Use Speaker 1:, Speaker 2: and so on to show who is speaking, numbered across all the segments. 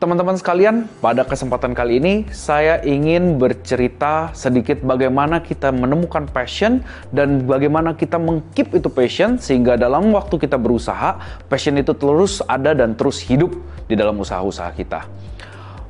Speaker 1: Teman-teman sekalian, pada kesempatan kali ini saya ingin bercerita sedikit bagaimana kita menemukan passion dan bagaimana kita meng-keep itu passion sehingga dalam waktu kita berusaha, passion itu terus ada dan terus hidup di dalam usaha-usaha kita.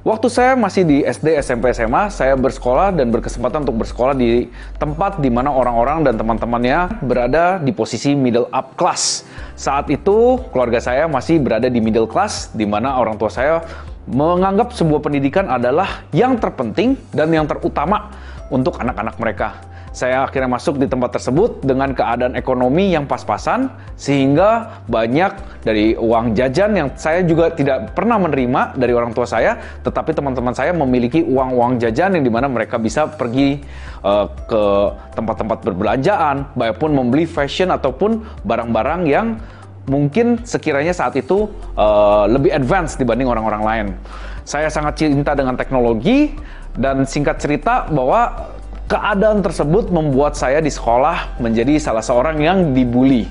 Speaker 1: Waktu saya masih di SD, SMP, SMA, saya bersekolah dan berkesempatan untuk bersekolah di tempat di mana orang-orang dan teman-temannya berada di posisi middle up class. Saat itu, keluarga saya masih berada di middle class, di mana orang tua saya menganggap sebuah pendidikan adalah yang terpenting dan yang terutama untuk anak-anak mereka. Saya akhirnya masuk di tempat tersebut dengan keadaan ekonomi yang pas-pasan, sehingga banyak dari uang jajan yang saya juga tidak pernah menerima dari orang tua saya, tetapi teman-teman saya memiliki uang-uang jajan yang dimana mereka bisa pergi ke tempat-tempat berbelanjaan, baik pun membeli fashion ataupun barang-barang yang mungkin sekiranya saat itu lebih advance dibanding orang-orang lain. Saya sangat cinta dengan teknologi, dan singkat cerita bahwa keadaan tersebut membuat saya di sekolah menjadi salah seorang yang dibully.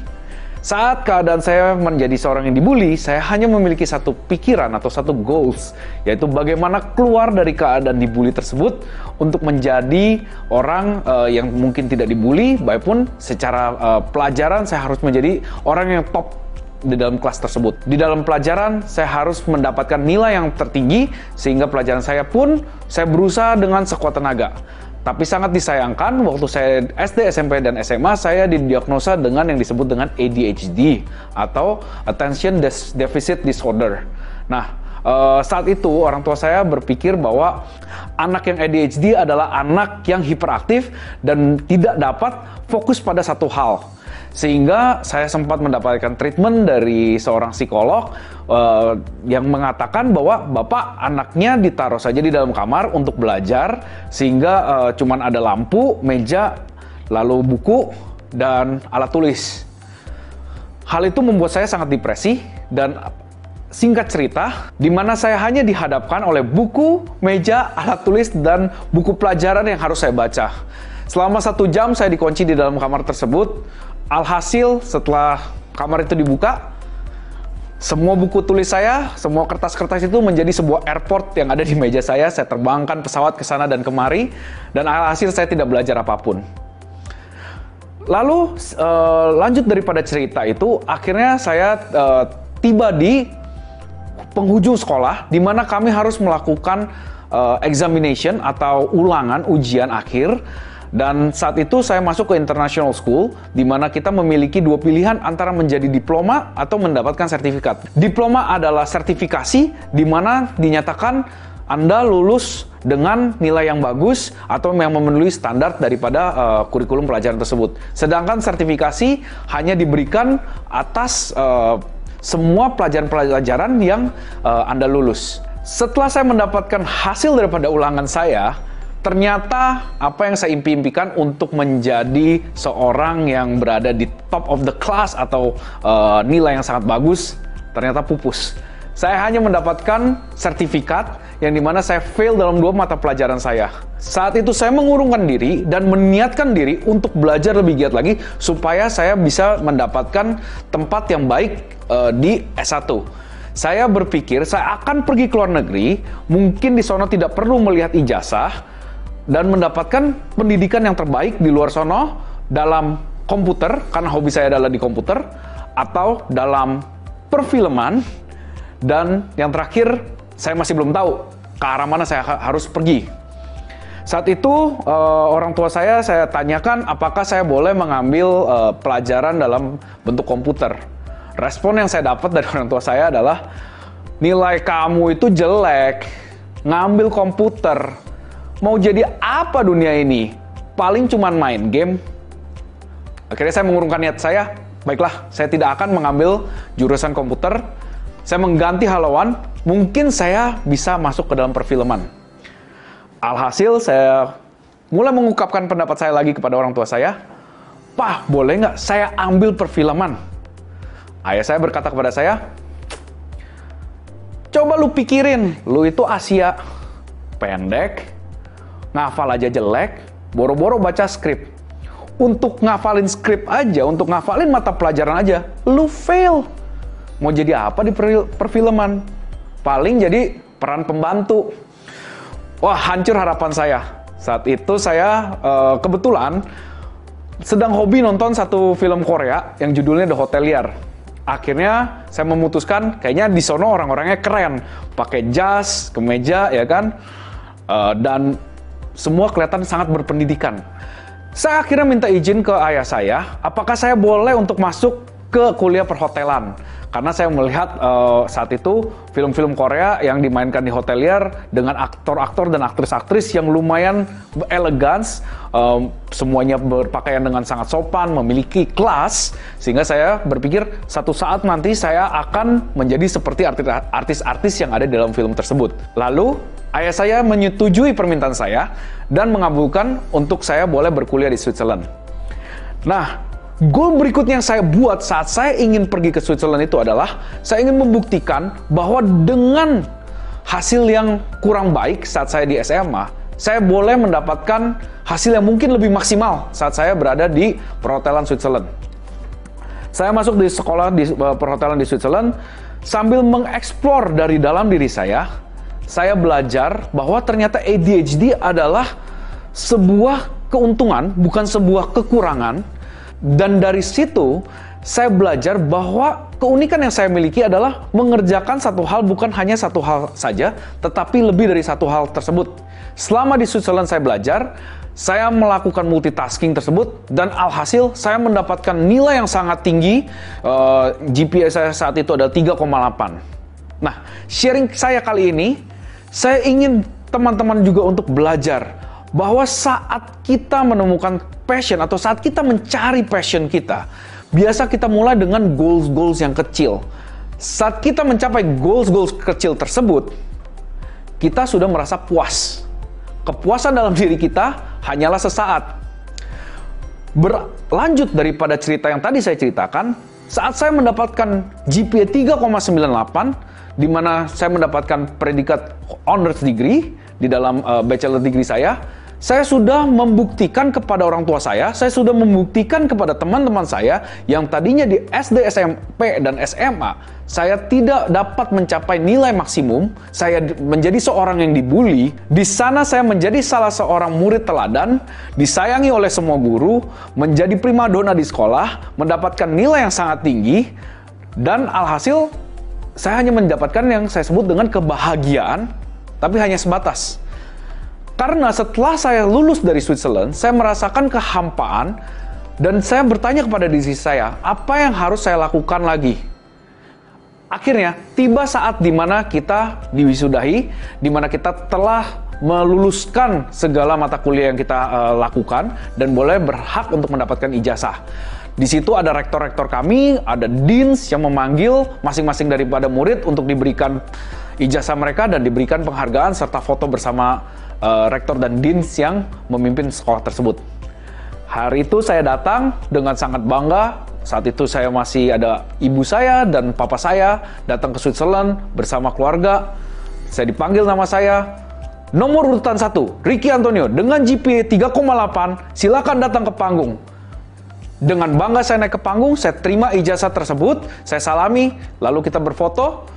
Speaker 1: Saat keadaan saya menjadi seorang yang dibully, saya hanya memiliki satu pikiran atau satu goals, yaitu bagaimana keluar dari keadaan dibully tersebut untuk menjadi orang yang mungkin tidak dibully, baik pun secara pelajaran saya harus menjadi orang yang top di dalam kelas tersebut. Di dalam pelajaran, saya harus mendapatkan nilai yang tertinggi, sehingga pelajaran saya pun saya berusaha dengan sekuat tenaga. Tapi sangat disayangkan, waktu saya SD, SMP, dan SMA, saya didiagnosa dengan yang disebut dengan ADHD, atau Attention Deficit Disorder. Nah, saat itu orang tua saya berpikir bahwa anak yang ADHD adalah anak yang hiperaktif dan tidak dapat fokus pada satu hal. Sehingga saya sempat mendapatkan treatment dari seorang psikolog yang mengatakan bahwa bapak anaknya ditaruh saja di dalam kamar untuk belajar, sehingga cuman ada lampu, meja, lalu buku, dan alat tulis. Hal itu membuat saya sangat depresi, dan singkat cerita, di mana saya hanya dihadapkan oleh buku, meja, alat tulis, dan buku pelajaran yang harus saya baca. Selama 1 jam saya dikunci di dalam kamar tersebut. Alhasil setelah kamar itu dibuka, semua buku tulis saya, semua kertas-kertas itu menjadi sebuah airport yang ada di meja saya. Saya terbangkan pesawat ke sana dan kemari, dan alhasil saya tidak belajar apapun. Lalu lanjut daripada cerita itu, akhirnya saya tiba di penghujung sekolah, di mana kami harus melakukan examination atau ulangan ujian akhir. Dan saat itu saya masuk ke international school, di mana kita memiliki 2 pilihan antara menjadi diploma atau mendapatkan sertifikat. Diploma adalah sertifikasi, di mana dinyatakan Anda lulus dengan nilai yang bagus atau yang memenuhi standar daripada kurikulum pelajaran tersebut. Sedangkan sertifikasi hanya diberikan atas semua pelajaran-pelajaran yang Anda lulus. Setelah saya mendapatkan hasil daripada ulangan saya, ternyata apa yang saya impi-impikan untuk menjadi seorang yang berada di top of the class atau nilai yang sangat bagus, ternyata pupus. Saya hanya mendapatkan sertifikat yang dimana saya fail dalam 2 mata pelajaran saya. Saat itu saya mengurungkan diri dan meniatkan diri untuk belajar lebih giat lagi supaya saya bisa mendapatkan tempat yang baik di S1. Saya berpikir saya akan pergi ke luar negeri, mungkin di sana tidak perlu melihat ijazah, dan mendapatkan pendidikan yang terbaik di luar sono dalam komputer, karena hobi saya adalah di komputer, atau dalam perfilman, dan yang terakhir saya masih belum tahu ke arah mana saya harus pergi. Saat itu orang tua saya tanyakan apakah saya boleh mengambil pelajaran dalam bentuk komputer. Respon yang saya dapat dari orang tua saya adalah, nilai kamu itu jelek, ngambil komputer, mau jadi apa dunia ini? Paling cuman main game. Akhirnya saya mengurungkan niat saya. Baiklah, saya tidak akan mengambil jurusan komputer. Saya mengganti haluan. Mungkin saya bisa masuk ke dalam perfilman. Alhasil saya mulai mengungkapkan pendapat saya lagi kepada orang tua saya. Pak, boleh nggak saya ambil perfilman? Ayah saya berkata kepada saya, coba lu pikirin, lu itu Asia, pendek, ngafal aja jelek, boro-boro baca skrip. Untuk ngafalin skrip aja, untuk ngafalin mata pelajaran aja, lu fail. Mau jadi apa di perfilman? Paling jadi peran pembantu. Wah, hancur harapan saya. Saat itu saya kebetulan sedang hobi nonton satu film Korea yang judulnya The Hotelier. Akhirnya saya memutuskan kayaknya di sono orang-orangnya keren, pakai jas, kemeja, ya kan, dan semua kelihatan sangat berpendidikan. Saya akhirnya minta izin ke ayah saya, apakah saya boleh untuk masuk ke kuliah perhotelan. Karena saya melihat saat itu film-film Korea yang dimainkan di Hotelier dengan aktor-aktor dan aktris-aktris yang lumayan elegan, semuanya berpakaian dengan sangat sopan, memiliki kelas, sehingga saya berpikir satu saat nanti saya akan menjadi seperti artis-artis yang ada di dalam film tersebut. Lalu ayah saya menyetujui permintaan saya dan mengabulkan untuk saya boleh berkuliah di Switzerland. Nah, goal berikutnya yang saya buat saat saya ingin pergi ke Switzerland itu adalah saya ingin membuktikan bahwa dengan hasil yang kurang baik saat saya di SMA, saya boleh mendapatkan hasil yang mungkin lebih maksimal saat saya berada di perhotelan Switzerland. Saya masuk di sekolah di perhotelan di Switzerland sambil mengeksplor dari dalam diri saya belajar bahwa ternyata ADHD adalah sebuah keuntungan, bukan sebuah kekurangan. Dan dari situ, saya belajar bahwa keunikan yang saya miliki adalah mengerjakan satu hal bukan hanya satu hal saja, tetapi lebih dari satu hal tersebut. Selama di Switzerland saya belajar, saya melakukan multitasking tersebut, dan alhasil saya mendapatkan nilai yang sangat tinggi. GPA saya saat itu adalah 3,8. Nah, sharing saya kali ini, saya ingin teman-teman juga untuk belajar bahwa saat kita menemukan passion atau saat kita mencari passion kita, biasa kita mulai dengan goals-goals yang kecil. Saat kita mencapai goals-goals kecil tersebut, kita sudah merasa puas. Kepuasan dalam diri kita hanyalah sesaat. Berlanjut daripada cerita yang tadi saya ceritakan, saat saya mendapatkan GPA 3,98, di mana saya mendapatkan predikat honors degree di dalam bachelor degree saya sudah membuktikan kepada orang tua saya sudah membuktikan kepada teman-teman saya yang tadinya di SD, SMP, dan SMA, saya tidak dapat mencapai nilai maksimum, saya menjadi seorang yang dibully. Di sana saya menjadi salah seorang murid teladan, disayangi oleh semua guru, menjadi primadona di sekolah, mendapatkan nilai yang sangat tinggi, dan alhasil saya hanya mendapatkan yang saya sebut dengan kebahagiaan, tapi hanya sebatas. Karena setelah saya lulus dari Switzerland, saya merasakan kehampaan dan saya bertanya kepada diri saya, apa yang harus saya lakukan lagi? Akhirnya, tiba saat di mana kita diwisudahi, di mana kita telah meluluskan segala mata kuliah yang kita lakukan dan boleh berhak untuk mendapatkan ijazah. Di situ ada rektor-rektor kami, ada deans yang memanggil masing-masing daripada murid untuk diberikan ijazah mereka dan diberikan penghargaan serta foto bersama rektor dan deans yang memimpin sekolah tersebut. Hari itu saya datang dengan sangat bangga. Saat itu saya masih ada ibu saya dan papa saya datang ke Switzerland bersama keluarga. Saya dipanggil nama saya. Nomor urutan 1, Ricky Antonio dengan GPA 3,8, silakan datang ke panggung. Dengan bangga saya naik ke panggung, saya terima ijazah tersebut, saya salami, lalu kita berfoto.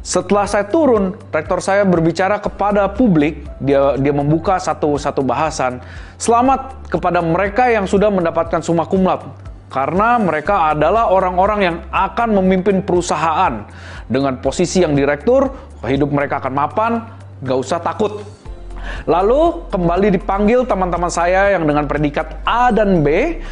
Speaker 1: Setelah saya turun, rektor saya berbicara kepada publik, dia membuka satu bahasan. Selamat kepada mereka yang sudah mendapatkan summa cum laude, karena mereka adalah orang-orang yang akan memimpin perusahaan. Dengan posisi yang direktur, hidup mereka akan mapan, gak usah takut. Lalu kembali dipanggil teman-teman saya yang dengan predikat A dan B,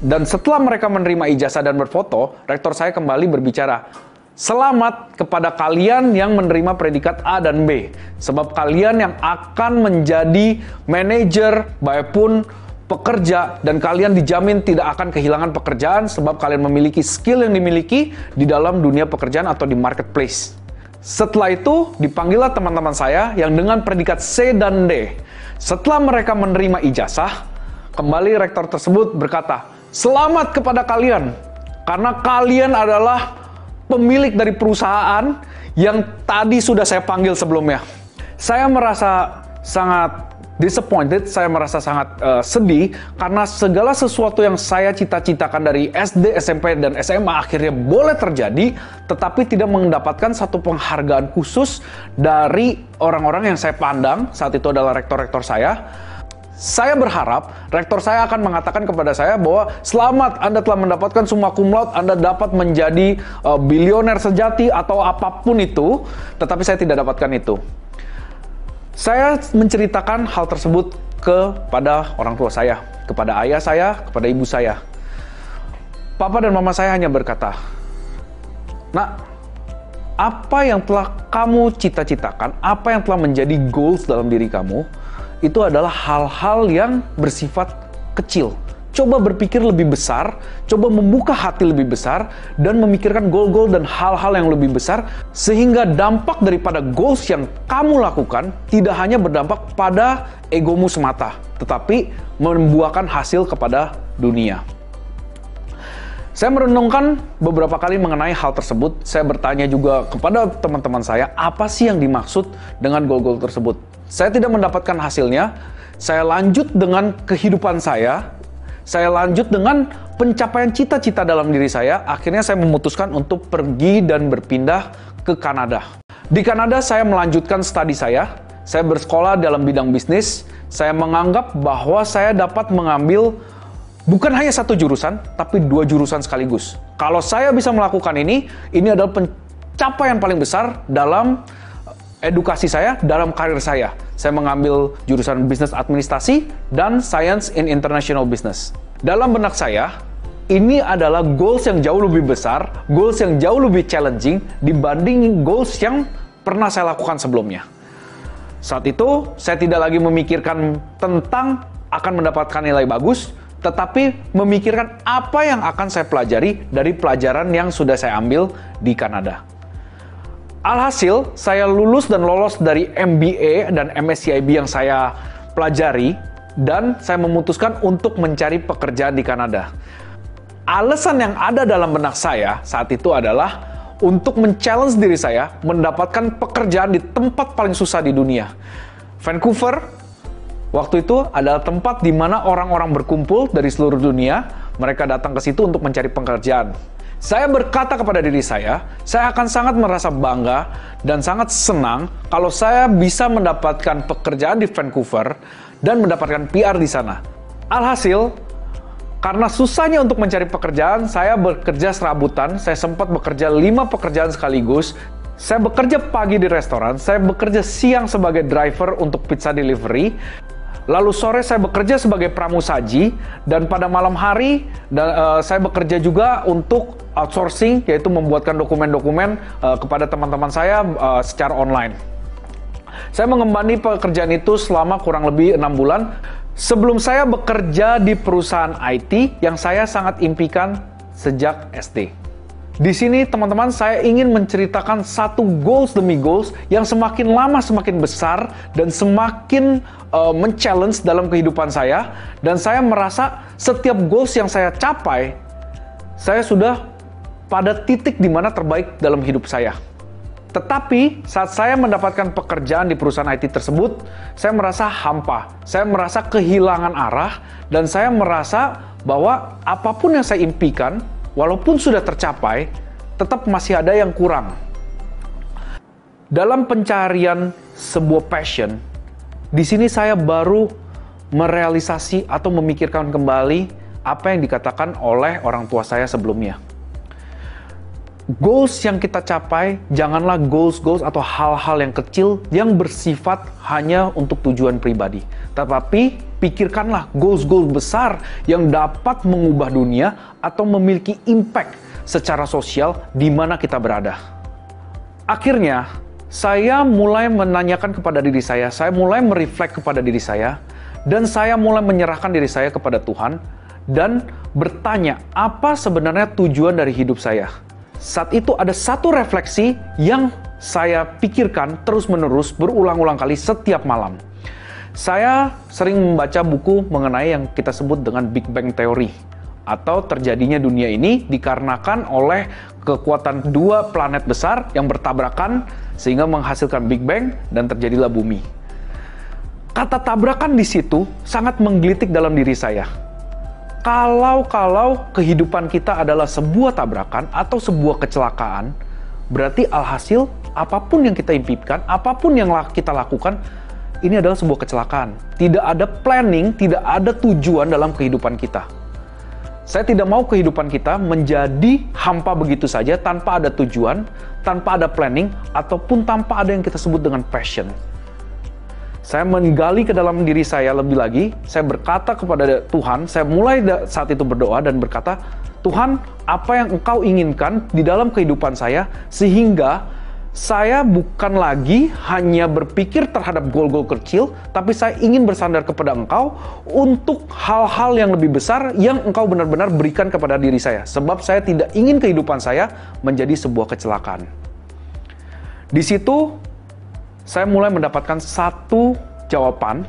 Speaker 1: dan setelah mereka menerima ijazah dan berfoto, rektor saya kembali berbicara, selamat kepada kalian yang menerima predikat A dan B, sebab kalian yang akan menjadi manajer maupun pekerja, dan kalian dijamin tidak akan kehilangan pekerjaan sebab kalian memiliki skill yang dimiliki di dalam dunia pekerjaan atau di marketplace. Setelah itu dipanggillah teman-teman saya yang dengan predikat C dan D. Setelah mereka menerima ijazah, kembali rektor tersebut berkata, selamat kepada kalian karena kalian adalah pemilik dari perusahaan yang tadi sudah saya panggil sebelumnya. Saya merasa sangat disappointed, saya merasa sangat sedih karena segala sesuatu yang saya cita-citakan dari SD, SMP, dan SMA akhirnya boleh terjadi, tetapi tidak mendapatkan satu penghargaan khusus dari orang-orang yang saya pandang, saat itu adalah rektor-rektor saya. Saya berharap rektor saya akan mengatakan kepada saya bahwa selamat, Anda telah mendapatkan summa cum laude, Anda dapat menjadi bilioner sejati atau apapun itu, tetapi saya tidak dapatkan itu. Saya menceritakan hal tersebut kepada orang tua saya, kepada ayah saya, kepada ibu saya. Papa dan mama saya hanya berkata, "Nak, apa yang telah kamu cita-citakan, apa yang telah menjadi goals dalam diri kamu, itu adalah hal-hal yang bersifat kecil. Coba berpikir lebih besar, coba membuka hati lebih besar, dan memikirkan goal-goal dan hal-hal yang lebih besar, sehingga dampak daripada goals yang kamu lakukan tidak hanya berdampak pada egomu semata, tetapi membuahkan hasil kepada dunia." Saya merenungkan beberapa kali mengenai hal tersebut. Saya bertanya juga kepada teman-teman saya, apa sih yang dimaksud dengan goal-goal tersebut? Saya tidak mendapatkan hasilnya. Saya lanjut dengan kehidupan saya. Saya lanjut dengan pencapaian cita-cita dalam diri saya. Akhirnya saya memutuskan untuk pergi dan berpindah ke Kanada. Di Kanada saya melanjutkan studi saya. Saya bersekolah dalam bidang bisnis. Saya menganggap bahwa saya dapat mengambil bukan hanya satu jurusan, tapi 2 jurusan sekaligus. Kalau saya bisa melakukan ini adalah pencapaian paling besar dalam edukasi saya, dalam karir saya. Saya mengambil jurusan bisnis administrasi dan science in international business. Dalam benak saya, ini adalah goals yang jauh lebih besar, goals yang jauh lebih challenging dibanding goals yang pernah saya lakukan sebelumnya. Saat itu, saya tidak lagi memikirkan tentang akan mendapatkan nilai bagus, tetapi memikirkan apa yang akan saya pelajari dari pelajaran yang sudah saya ambil di Kanada. Alhasil, saya lulus dan lolos dari MBA dan MSCIB yang saya pelajari, dan saya memutuskan untuk mencari pekerjaan di Kanada. Alasan yang ada dalam benak saya saat itu adalah untuk men-challenge diri saya mendapatkan pekerjaan di tempat paling susah di dunia. Vancouver, waktu itu adalah tempat di mana orang-orang berkumpul dari seluruh dunia. Mereka datang ke situ untuk mencari pekerjaan. Saya berkata kepada diri saya akan sangat merasa bangga dan sangat senang kalau saya bisa mendapatkan pekerjaan di Vancouver dan mendapatkan PR di sana. Alhasil, karena susahnya untuk mencari pekerjaan, saya bekerja serabutan. Saya sempat bekerja 5 pekerjaan sekaligus. Saya bekerja pagi di restoran, saya bekerja siang sebagai driver untuk pizza delivery. Lalu sore saya bekerja sebagai pramusaji, dan pada malam hari saya bekerja juga untuk outsourcing, yaitu membuatkan dokumen-dokumen kepada teman-teman saya secara online. Saya mengemban pekerjaan itu selama kurang lebih 6 bulan sebelum saya bekerja di perusahaan IT yang saya sangat impikan sejak SD. Di sini, teman-teman, saya ingin menceritakan satu goals demi goals yang semakin lama semakin besar dan semakin men-challenge dalam kehidupan saya. Dan saya merasa setiap goals yang saya capai, saya sudah pada titik di mana terbaik dalam hidup saya. Tetapi, saat saya mendapatkan pekerjaan di perusahaan IT tersebut, saya merasa hampa. Saya merasa kehilangan arah, dan saya merasa bahwa apapun yang saya impikan, walaupun sudah tercapai, tetap masih ada yang kurang. Dalam pencarian sebuah passion, di sini saya baru merealisasi atau memikirkan kembali apa yang dikatakan oleh orang tua saya sebelumnya. Goals yang kita capai, janganlah goals atau hal-hal yang kecil yang bersifat hanya untuk tujuan pribadi. Tetapi pikirkanlah goals besar yang dapat mengubah dunia atau memiliki impact secara sosial di mana kita berada. Akhirnya, saya mulai menanyakan kepada diri saya mulai mereflek kepada diri saya, dan saya mulai menyerahkan diri saya kepada Tuhan, dan bertanya, apa sebenarnya tujuan dari hidup saya? Saat itu ada satu refleksi yang saya pikirkan terus-menerus berulang-ulang kali setiap malam. Saya sering membaca buku mengenai yang kita sebut dengan Big Bang Theory, atau terjadinya dunia ini dikarenakan oleh kekuatan 2 planet besar yang bertabrakan sehingga menghasilkan Big Bang dan terjadilah bumi. Kata tabrakan di situ sangat menggelitik dalam diri saya. Kalau kehidupan kita adalah sebuah tabrakan atau sebuah kecelakaan, berarti alhasil apapun yang kita impikan, apapun yang kita lakukan, ini adalah sebuah kecelakaan. Tidak ada planning, tidak ada tujuan dalam kehidupan kita. Saya tidak mau kehidupan kita menjadi hampa begitu saja, tanpa ada tujuan, tanpa ada planning, ataupun tanpa ada yang kita sebut dengan passion. Saya menggali ke dalam diri saya lebih lagi, saya berkata kepada Tuhan, saya mulai saat itu berdoa dan berkata, Tuhan, apa yang Engkau inginkan di dalam kehidupan saya, sehingga saya bukan lagi hanya berpikir terhadap goal-goal kecil, tapi saya ingin bersandar kepada Engkau untuk hal-hal yang lebih besar yang Engkau benar-benar berikan kepada diri saya. Sebab saya tidak ingin kehidupan saya menjadi sebuah kecelakaan. Di situ, saya mulai mendapatkan satu jawaban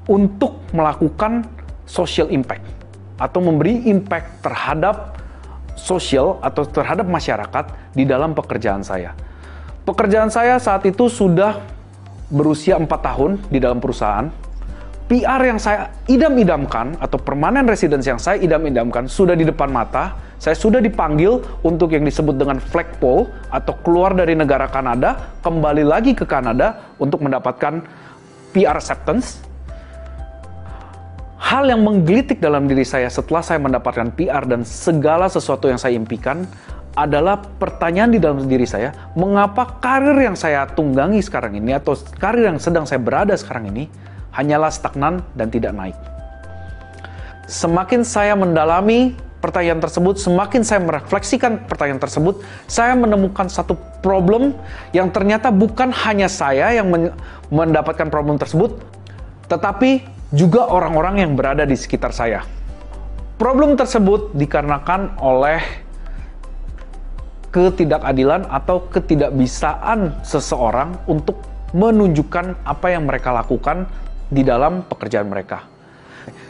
Speaker 1: untuk melakukan social impact atau memberi impact terhadap sosial atau terhadap masyarakat di dalam pekerjaan saya. Pekerjaan saya saat itu sudah berusia 4 tahun di dalam perusahaan. PR yang saya idam-idamkan atau permanent residence yang saya idam-idamkan sudah di depan mata. Saya sudah dipanggil untuk yang disebut dengan flagpole atau keluar dari negara Kanada, kembali lagi ke Kanada untuk mendapatkan PR acceptance. Hal yang menggelitik dalam diri saya setelah saya mendapatkan PR dan segala sesuatu yang saya impikan adalah pertanyaan di dalam diri saya, mengapa karir yang saya tunggangi sekarang ini atau karir yang sedang saya berada sekarang ini hanyalah stagnan dan tidak naik. Semakin saya mendalami pertanyaan tersebut, semakin saya merefleksikan pertanyaan tersebut, saya menemukan satu problem yang ternyata bukan hanya saya yang mendapatkan problem tersebut, tetapi juga orang-orang yang berada di sekitar saya. Problem tersebut dikarenakan oleh ketidakadilan atau ketidakbisaan seseorang untuk menunjukkan apa yang mereka lakukan di dalam pekerjaan mereka.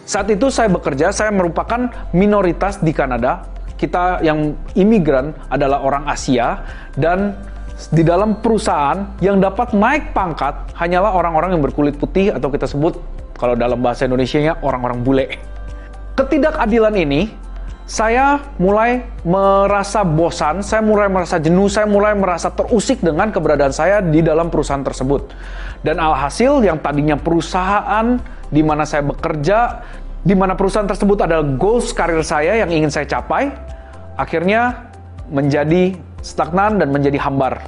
Speaker 1: Saat itu saya bekerja, saya merupakan minoritas di Kanada. Kita yang imigran adalah orang Asia, dan di dalam perusahaan yang dapat naik pangkat hanyalah orang-orang yang berkulit putih atau kita sebut kalau dalam bahasa Indonesianya orang-orang bule. Ketidakadilan ini, saya mulai merasa bosan, saya mulai merasa jenuh, saya mulai merasa terusik dengan keberadaan saya di dalam perusahaan tersebut. Dan alhasil yang tadinya perusahaan di mana saya bekerja, di mana perusahaan tersebut adalah goals karir saya yang ingin saya capai, akhirnya menjadi stagnan dan menjadi hambar.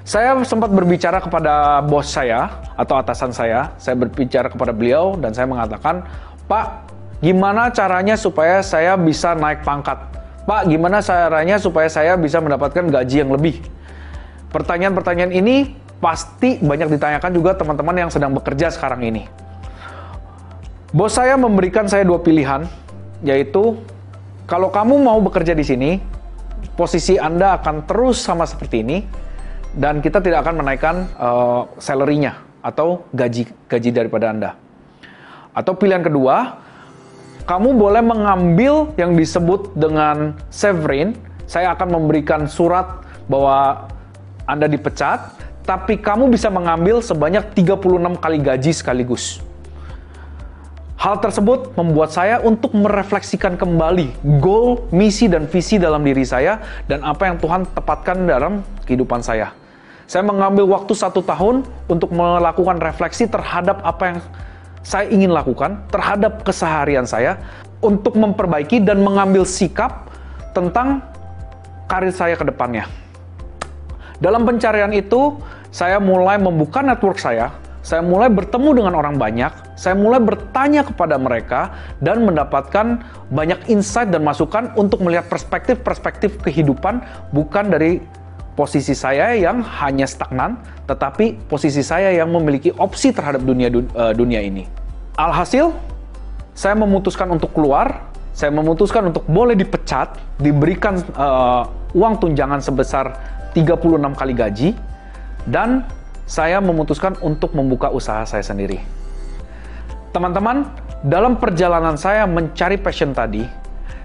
Speaker 1: Saya sempat berbicara kepada bos saya atau atasan saya berbicara kepada beliau dan saya mengatakan, Pak, gimana caranya supaya saya bisa naik pangkat? Pak, gimana caranya supaya saya bisa mendapatkan gaji yang lebih? Pertanyaan-pertanyaan ini pasti banyak ditanyakan juga teman-teman yang sedang bekerja sekarang ini. Bos saya memberikan saya dua pilihan, yaitu kalau kamu mau bekerja di sini, posisi Anda akan terus sama seperti ini, dan kita tidak akan menaikkan salary-nya atau gaji daripada Anda. Atau pilihan kedua, kamu boleh mengambil yang disebut dengan severance. Saya akan memberikan surat bahwa Anda dipecat, tapi kamu bisa mengambil sebanyak 36 kali gaji sekaligus. Hal tersebut membuat saya untuk merefleksikan kembali goal, misi, dan visi dalam diri saya dan apa yang Tuhan tepatkan dalam kehidupan saya. Saya mengambil waktu 1 tahun untuk melakukan refleksi terhadap apa yang saya ingin lakukan, terhadap keseharian saya, untuk memperbaiki dan mengambil sikap tentang karir saya ke depannya. Dalam pencarian itu, saya mulai membuka network saya mulai bertemu dengan orang banyak, saya mulai bertanya kepada mereka, dan mendapatkan banyak insight dan masukan untuk melihat perspektif-perspektif kehidupan, bukan dari posisi saya yang hanya stagnan, tetapi posisi saya yang memiliki opsi terhadap dunia ini. Alhasil, saya memutuskan untuk keluar, saya memutuskan untuk boleh dipecat, diberikan uang tunjangan sebesar 36 kali gaji, dan saya memutuskan untuk membuka usaha saya sendiri. Teman-teman, dalam perjalanan saya mencari passion tadi,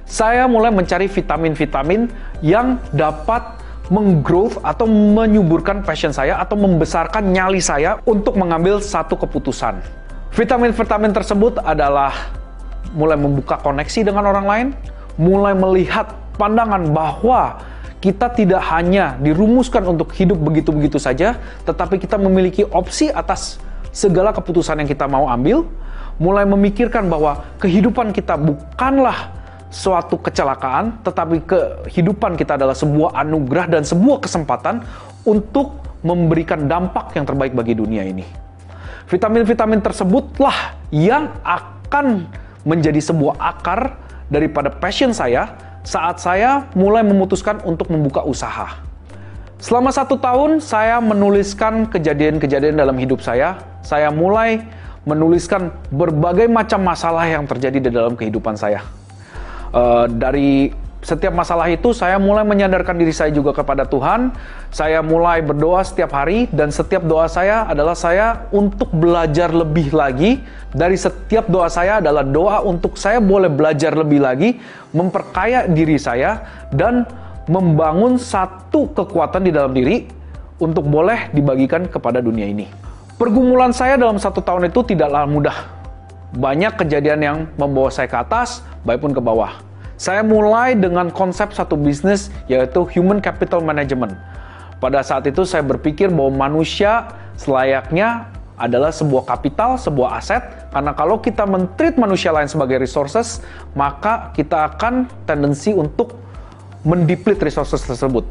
Speaker 1: saya mulai mencari vitamin-vitamin yang dapat menggrowth atau menyuburkan passion saya atau membesarkan nyali saya untuk mengambil satu keputusan. Vitamin-vitamin tersebut adalah mulai membuka koneksi dengan orang lain, mulai melihat pandangan bahwa kita tidak hanya dirumuskan untuk hidup begitu-begitu saja, tetapi kita memiliki opsi atas segala keputusan yang kita mau ambil, mulai memikirkan bahwa kehidupan kita bukanlah suatu kecelakaan, tetapi kehidupan kita adalah sebuah anugerah dan sebuah kesempatan untuk memberikan dampak yang terbaik bagi dunia ini. Vitamin-vitamin tersebutlah yang akan menjadi sebuah akar daripada passion saya saat saya mulai memutuskan untuk membuka usaha. Selama 1 tahun, saya menuliskan kejadian-kejadian dalam hidup saya. Saya mulai menuliskan berbagai macam masalah yang terjadi di dalam kehidupan saya. Dari setiap masalah itu, saya mulai menyadarkan diri saya juga kepada Tuhan. Saya mulai berdoa setiap hari, dan setiap doa saya adalah saya untuk belajar lebih lagi. Dari setiap doa saya adalah doa untuk saya boleh belajar lebih lagi, memperkaya diri saya, dan membangun satu kekuatan di dalam diri untuk boleh dibagikan kepada dunia ini. Pergumulan saya dalam 1 tahun itu tidaklah mudah. Banyak kejadian yang membawa saya ke atas, baik pun ke bawah. Saya mulai dengan konsep satu bisnis, yaitu Human Capital Management. Pada saat itu saya berpikir bahwa manusia selayaknya adalah sebuah kapital, sebuah aset, karena kalau kita men-treat manusia lain sebagai resources, maka kita akan tendensi untuk mendeplete resources tersebut.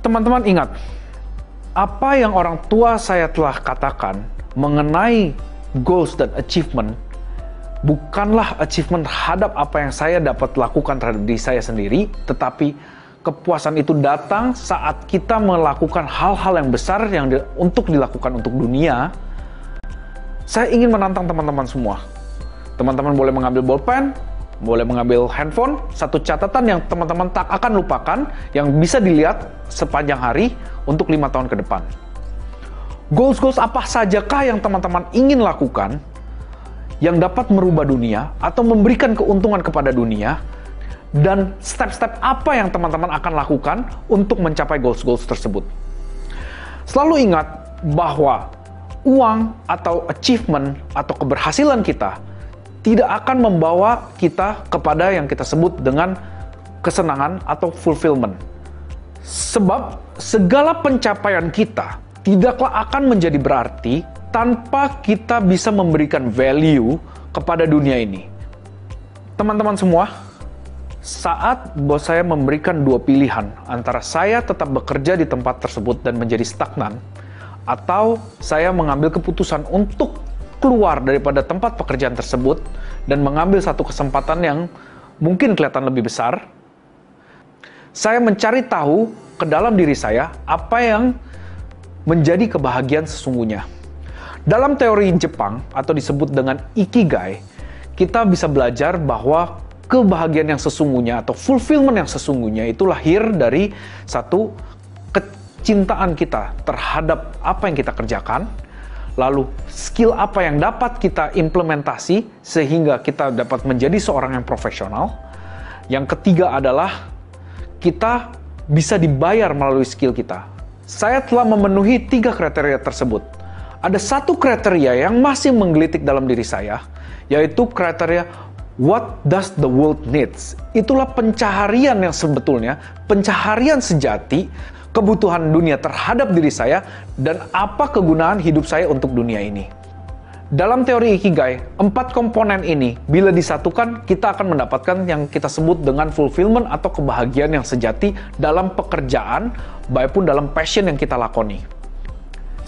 Speaker 1: Teman-teman ingat, apa yang orang tua saya telah katakan mengenai goals dan achievement, bukanlah achievement terhadap apa yang saya dapat lakukan terhadap diri saya sendiri, tetapi kepuasan itu datang saat kita melakukan hal-hal yang besar untuk dilakukan untuk dunia. Saya ingin menantang teman-teman semua. Teman-teman boleh mengambil bolpen, boleh mengambil handphone, satu catatan yang teman-teman tak akan lupakan, yang bisa dilihat sepanjang hari untuk 5 tahun ke depan. Goals-goals apa sajakah yang teman-teman ingin lakukan yang dapat merubah dunia atau memberikan keuntungan kepada dunia, dan step-step apa yang teman-teman akan lakukan untuk mencapai goals-goals tersebut. Selalu ingat bahwa uang atau achievement atau keberhasilan kita tidak akan membawa kita kepada yang kita sebut dengan kesenangan atau fulfillment. Sebab segala pencapaian kita tidaklah akan menjadi berarti tanpa kita bisa memberikan value kepada dunia ini. Teman-teman semua, saat bos saya memberikan 2 pilihan antara saya tetap bekerja di tempat tersebut dan menjadi stagnan, atau saya mengambil keputusan untuk keluar daripada tempat pekerjaan tersebut dan mengambil satu kesempatan yang mungkin kelihatan lebih besar, saya mencari tahu ke dalam diri saya apa yang menjadi kebahagiaan sesungguhnya. Dalam teori Jepang atau disebut dengan Ikigai, kita bisa belajar bahwa kebahagiaan yang sesungguhnya atau fulfillment yang sesungguhnya itu lahir dari satu kecintaan kita terhadap apa yang kita kerjakan, lalu skill apa yang dapat kita implementasi sehingga kita dapat menjadi seorang yang profesional. Yang ketiga adalah kita bisa dibayar melalui skill kita. Saya telah memenuhi 3 kriteria tersebut. Ada satu kriteria yang masih menggelitik dalam diri saya, yaitu kriteria what does the world needs. Itulah pencaharian yang sebetulnya, pencaharian sejati kebutuhan dunia terhadap diri saya dan apa kegunaan hidup saya untuk dunia ini. Dalam teori Ikigai, 4 komponen ini bila disatukan, kita akan mendapatkan yang kita sebut dengan fulfillment atau kebahagiaan yang sejati dalam pekerjaan, baik pun dalam passion yang kita lakoni.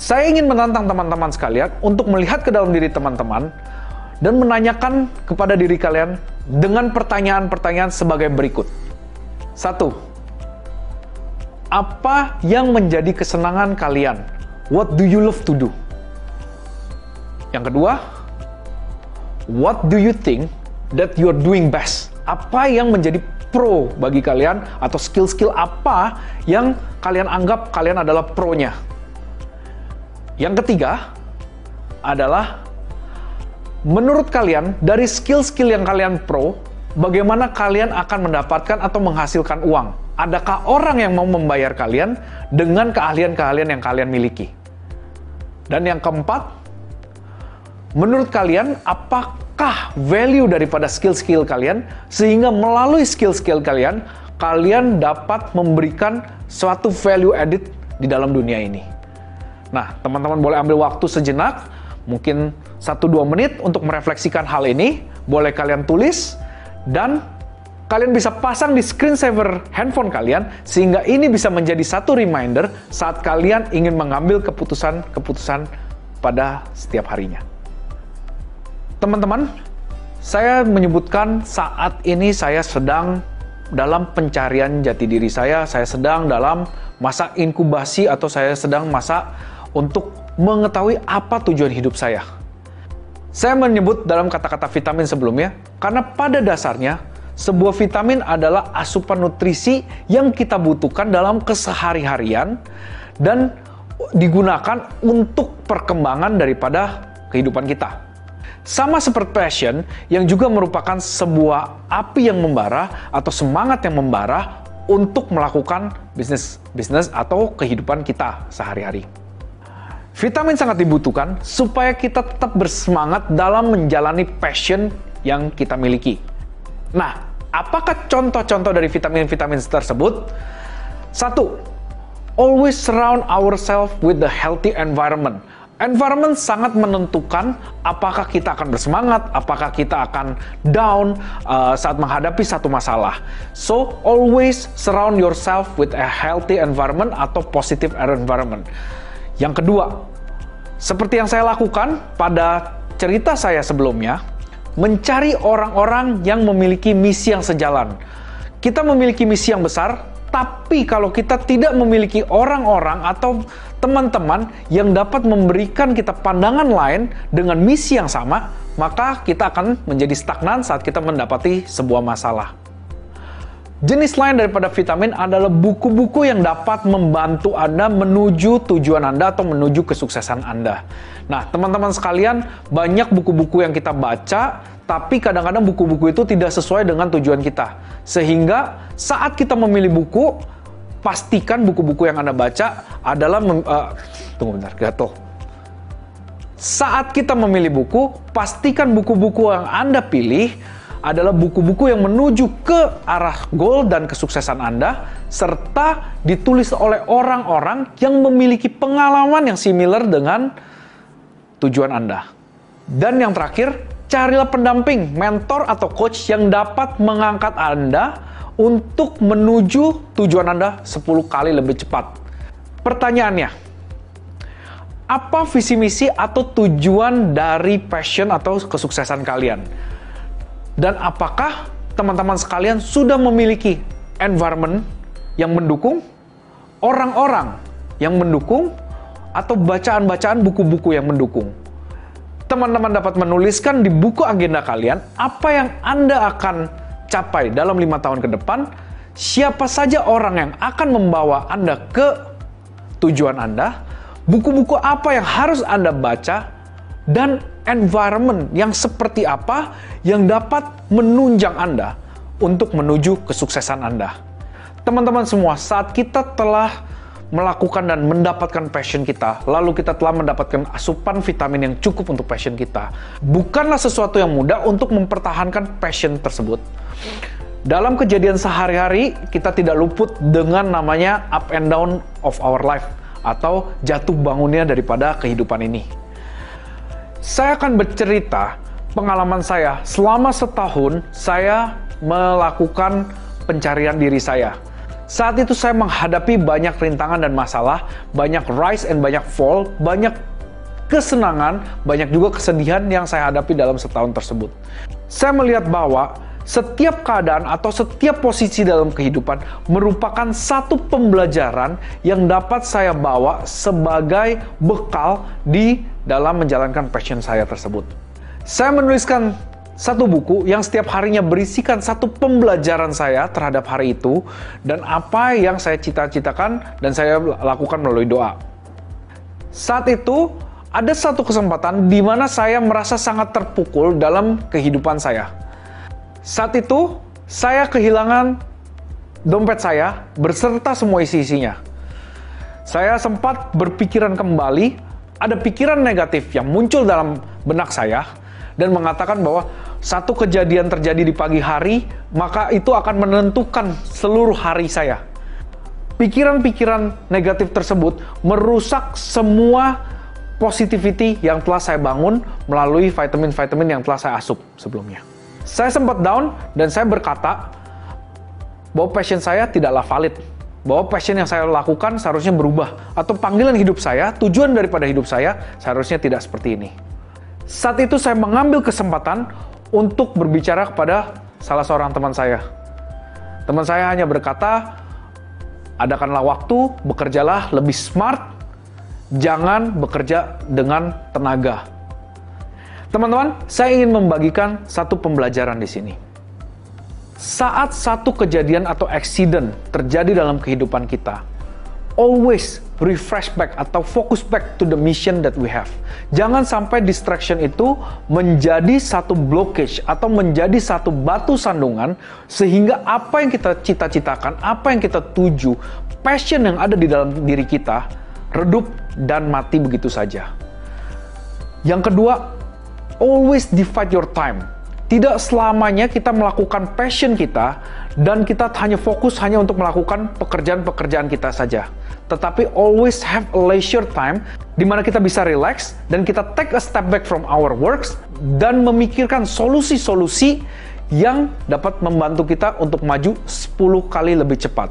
Speaker 1: Saya ingin menantang teman-teman sekalian untuk melihat ke dalam diri teman-teman dan menanyakan kepada diri kalian dengan pertanyaan-pertanyaan sebagai berikut. 1. Apa yang menjadi kesenangan kalian? What do you love to do? Yang kedua, what do you think that you're doing best? Apa yang menjadi pro bagi kalian atau skill-skill apa yang kalian anggap kalian adalah pro-nya? Yang ketiga adalah menurut kalian dari skill-skill yang kalian pro, bagaimana kalian akan mendapatkan atau menghasilkan uang? adakah orang yang mau membayar kalian dengan keahlian-keahlian yang kalian miliki? Dan yang keempat, menurut kalian apakah value daripada skill-skill kalian sehingga melalui skill-skill kalian, kalian dapat memberikan suatu value added di dalam dunia ini? Nah, teman-teman boleh ambil waktu sejenak, mungkin 1-2 menit untuk merefleksikan hal ini. Boleh kalian tulis dan kalian bisa pasang di screensaver handphone kalian, sehingga ini bisa menjadi satu reminder saat kalian ingin mengambil keputusan-keputusan pada setiap harinya. Teman-teman, saya menyebutkan saat ini saya sedang dalam pencarian jati diri saya sedang dalam masa inkubasi atau saya sedang masa untuk mengetahui apa tujuan hidup saya. Saya menyebut dalam kata-kata vitamin sebelumnya, karena pada dasarnya, sebuah vitamin adalah asupan nutrisi yang kita butuhkan dalam kesehari-harian dan digunakan untuk perkembangan daripada kehidupan kita. Sama seperti passion yang juga merupakan sebuah api yang membara atau semangat yang membara untuk melakukan bisnis atau kehidupan kita sehari-hari. Vitamin sangat dibutuhkan supaya kita tetap bersemangat dalam menjalani passion yang kita miliki. Nah, apakah contoh-contoh dari vitamin-vitamin tersebut? 1. Always surround ourselves with the healthy environment. Environment sangat menentukan apakah kita akan bersemangat, apakah kita akan down saat menghadapi satu masalah. So, always surround yourself with a healthy environment atau positive environment. Yang kedua, seperti yang saya lakukan pada cerita saya sebelumnya, mencari orang-orang yang memiliki misi yang sejalan. Kita memiliki misi yang besar, tapi kalau kita tidak memiliki orang-orang atau teman-teman yang dapat memberikan kita pandangan lain dengan misi yang sama, maka kita akan menjadi stagnan saat kita mendapati sebuah masalah. Jenis lain daripada vitamin adalah buku-buku yang dapat membantu Anda menuju tujuan Anda atau menuju kesuksesan Anda. Nah, teman-teman sekalian, banyak buku-buku yang kita baca, tapi kadang-kadang buku-buku itu tidak sesuai dengan tujuan kita. Sehingga saat kita memilih buku, pastikan buku-buku yang Anda baca adalah... tunggu bentar, gatel. Saat kita memilih buku, pastikan buku-buku yang Anda pilih adalah buku-buku yang menuju ke arah goal dan kesuksesan Anda, serta ditulis oleh orang-orang yang memiliki pengalaman yang similar dengan tujuan Anda. Dan yang terakhir, carilah pendamping, mentor atau coach yang dapat mengangkat Anda untuk menuju tujuan Anda 10 kali lebih cepat. Pertanyaannya, apa visi misi atau tujuan dari passion atau kesuksesan kalian? Dan apakah teman-teman sekalian sudah memiliki environment yang mendukung, orang-orang yang mendukung, atau bacaan-bacaan buku-buku yang mendukung? Teman-teman dapat menuliskan di buku agenda kalian apa yang Anda akan capai dalam 5 tahun ke depan, siapa saja orang yang akan membawa Anda ke tujuan Anda, buku-buku apa yang harus Anda baca, dan environment yang seperti apa yang dapat menunjang Anda untuk menuju kesuksesan Anda. Teman-teman semua, saat kita telah melakukan dan mendapatkan passion kita, lalu kita telah mendapatkan asupan vitamin yang cukup untuk passion kita, bukanlah sesuatu yang mudah untuk mempertahankan passion tersebut. Dalam kejadian sehari-hari, kita tidak luput dengan namanya up and down of our life, atau jatuh bangunnya daripada kehidupan ini. Saya akan bercerita pengalaman saya selama setahun saya melakukan pencarian diri saya. Saat itu saya menghadapi banyak rintangan dan masalah, banyak rise and banyak fall, banyak kesenangan, banyak juga kesedihan yang saya hadapi dalam setahun tersebut. Saya melihat bahwa setiap keadaan atau setiap posisi dalam kehidupan merupakan satu pembelajaran yang dapat saya bawa sebagai bekal di dalam menjalankan passion saya tersebut. Saya menuliskan satu buku yang setiap harinya berisikan satu pembelajaran saya terhadap hari itu dan apa yang saya cita-citakan dan saya lakukan melalui doa. Saat itu ada satu kesempatan di mana saya merasa sangat terpukul dalam kehidupan saya. Saat itu saya kehilangan dompet saya berserta semua isi-isinya. Saya sempat berpikiran kembali, ada pikiran negatif yang muncul dalam benak saya, dan mengatakan bahwa satu kejadian terjadi di pagi hari, maka itu akan menentukan seluruh hari saya. Pikiran-pikiran negatif tersebut merusak semua positivity yang telah saya bangun melalui vitamin-vitamin yang telah saya asup sebelumnya. Saya sempat down dan saya berkata bahwa passion saya tidaklah valid. Bahwa passion yang saya lakukan seharusnya berubah. Atau panggilan hidup saya, tujuan daripada hidup saya seharusnya tidak seperti ini. Saat itu saya mengambil kesempatan untuk berbicara kepada salah seorang teman saya. Teman saya hanya berkata, adakanlah waktu, bekerjalah lebih smart, jangan bekerja dengan tenaga. Teman-teman, saya ingin membagikan satu pembelajaran di sini. Saat satu kejadian atau accident terjadi dalam kehidupan kita, always refresh back atau focus back to the mission that we have. Jangan sampai distraction itu menjadi satu blockage atau menjadi satu batu sandungan sehingga apa yang kita cita-citakan, apa yang kita tuju, passion yang ada di dalam diri kita redup dan mati begitu saja. Yang kedua, always divide your time. Tidak selamanya kita melakukan passion kita dan kita hanya fokus hanya untuk melakukan pekerjaan-pekerjaan kita saja. Tetapi always have a leisure time di mana kita bisa relax dan kita take a step back from our works dan memikirkan solusi-solusi yang dapat membantu kita untuk maju 10 kali lebih cepat.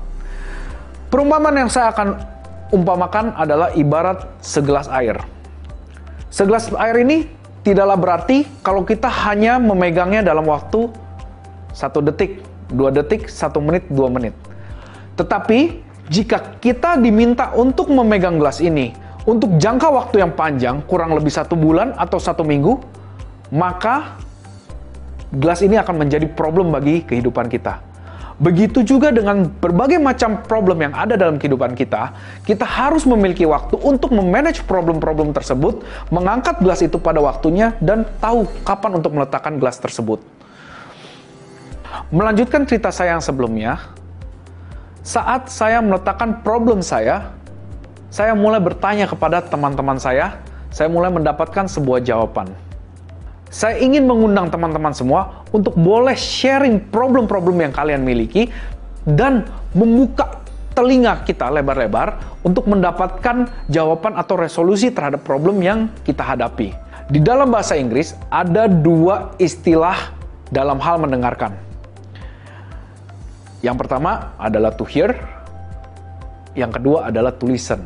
Speaker 1: Perumpamaan yang saya akan umpamakan adalah ibarat segelas air. Segelas air ini tidaklah berarti kalau kita hanya memegangnya dalam waktu 1 detik, 2 detik, 1 menit, 2 menit. Tetapi, jika kita diminta untuk memegang gelas ini untuk jangka waktu yang panjang, kurang lebih 1 bulan atau 1 minggu, maka gelas ini akan menjadi problem bagi kehidupan kita. Begitu juga dengan berbagai macam problem yang ada dalam kehidupan kita, kita harus memiliki waktu untuk memanage problem-problem tersebut, mengangkat gelas itu pada waktunya, dan tahu kapan untuk meletakkan gelas tersebut. Melanjutkan cerita saya yang sebelumnya, saat saya meletakkan problem saya mulai bertanya kepada teman-teman saya mulai mendapatkan sebuah jawaban. Saya ingin mengundang teman-teman semua untuk boleh sharing problem-problem yang kalian miliki dan membuka telinga kita lebar-lebar untuk mendapatkan jawaban atau resolusi terhadap problem yang kita hadapi. Di dalam bahasa Inggris ada 2 istilah dalam hal mendengarkan. Yang pertama adalah to hear, yang kedua adalah to listen.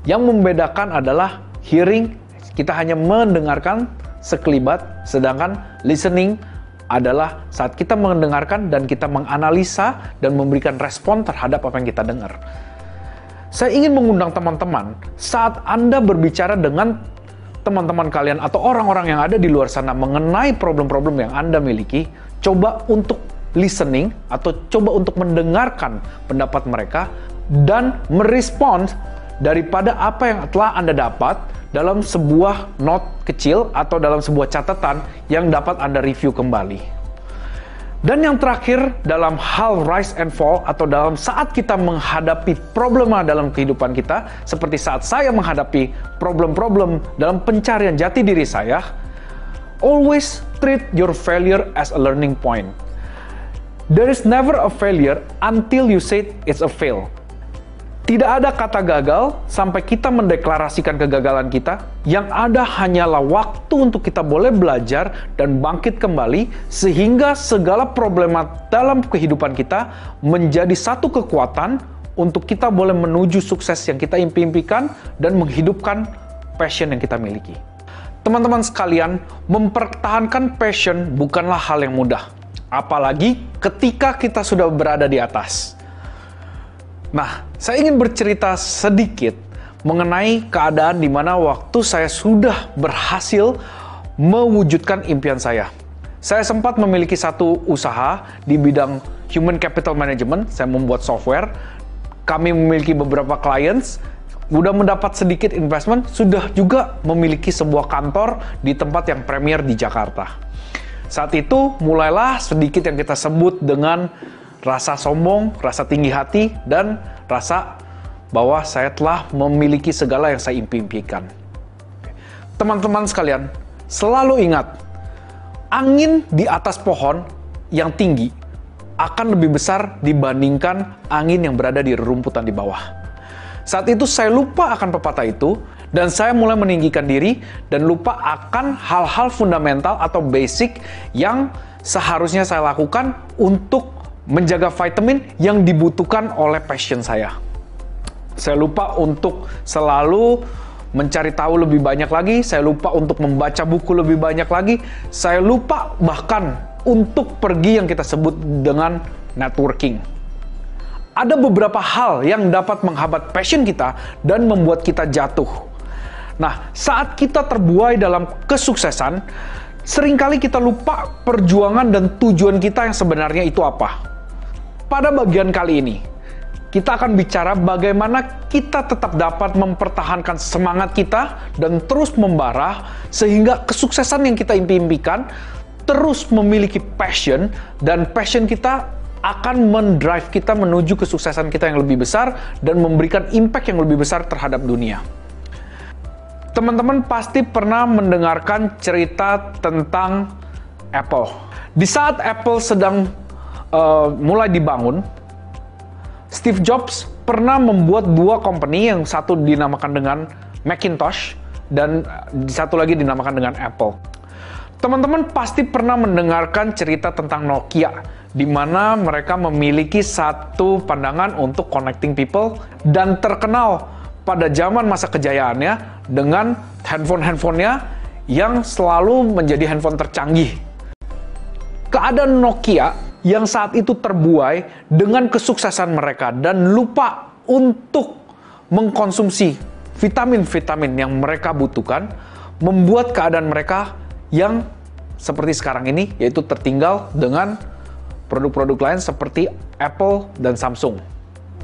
Speaker 1: Yang membedakan adalah hearing, kita hanya mendengarkan sekelibat, sedangkan listening adalah saat kita mendengarkan dan kita menganalisa dan memberikan respon terhadap apa yang kita dengar. Saya ingin mengundang teman-teman, saat Anda berbicara dengan teman-teman kalian atau orang-orang yang ada di luar sana mengenai problem-problem yang Anda miliki, coba untuk listening atau coba untuk mendengarkan pendapat mereka dan merespon daripada apa yang telah Anda dapat dalam sebuah note kecil atau dalam sebuah catatan yang dapat Anda review kembali. Dan yang terakhir, dalam hal rise and fall atau dalam saat kita menghadapi problema dalam kehidupan kita, seperti saat saya menghadapi problem-problem dalam pencarian jati diri saya, always treat your failure as a learning point. There is never a failure until you say it's a fail. Tidak ada kata gagal sampai kita mendeklarasikan kegagalan kita. Yang ada hanyalah waktu untuk kita boleh belajar dan bangkit kembali sehingga segala problema dalam kehidupan kita menjadi satu kekuatan untuk kita boleh menuju sukses yang kita impikan dan menghidupkan passion yang kita miliki. Teman-teman sekalian, mempertahankan passion bukanlah hal yang mudah. Apalagi ketika kita sudah berada di atas. Nah, saya ingin bercerita sedikit mengenai keadaan di mana waktu saya sudah berhasil mewujudkan impian saya. Saya sempat memiliki satu usaha di bidang human capital management, saya membuat software. Kami memiliki beberapa clients, sudah mendapat sedikit investment, sudah juga memiliki sebuah kantor di tempat yang premier di Jakarta. Saat itu mulailah sedikit yang kita sebut dengan rasa sombong, rasa tinggi hati, dan rasa bahwa saya telah memiliki segala yang saya impikan. Teman-teman sekalian, selalu ingat, angin di atas pohon yang tinggi akan lebih besar dibandingkan angin yang berada di rerumputan di bawah. Saat itu saya lupa akan pepatah itu, dan saya mulai meninggikan diri dan lupa akan hal-hal fundamental atau basic yang seharusnya saya lakukan untuk menjaga vitamin yang dibutuhkan oleh passion saya. Saya lupa untuk selalu mencari tahu lebih banyak lagi, saya lupa untuk membaca buku lebih banyak lagi, saya lupa bahkan untuk pergi yang kita sebut dengan networking. Ada beberapa hal yang dapat menghambat passion kita dan membuat kita jatuh. Nah, saat kita terbuai dalam kesuksesan, seringkali kita lupa perjuangan dan tujuan kita yang sebenarnya itu apa. Pada bagian kali ini, kita akan bicara bagaimana kita tetap dapat mempertahankan semangat kita dan terus membara sehingga kesuksesan yang kita impikan terus memiliki passion, dan passion kita akan mendrive kita menuju kesuksesan kita yang lebih besar dan memberikan impact yang lebih besar terhadap dunia. Teman-teman pasti pernah mendengarkan cerita tentang Apple. Di saat Apple sedang mulai dibangun, Steve Jobs pernah membuat dua company, yang satu dinamakan dengan Macintosh dan satu lagi dinamakan dengan Apple. Teman-teman pasti pernah mendengarkan cerita tentang Nokia, di mana mereka memiliki satu pandangan untuk connecting people dan terkenal pada zaman masa kejayaannya dengan handphone-handphonenya yang selalu menjadi handphone tercanggih. Keadaan Nokia yang saat itu terbuai dengan kesuksesan mereka dan lupa untuk mengkonsumsi vitamin-vitamin yang mereka butuhkan, membuat keadaan mereka yang seperti sekarang ini, yaitu tertinggal dengan produk-produk lain seperti Apple dan Samsung.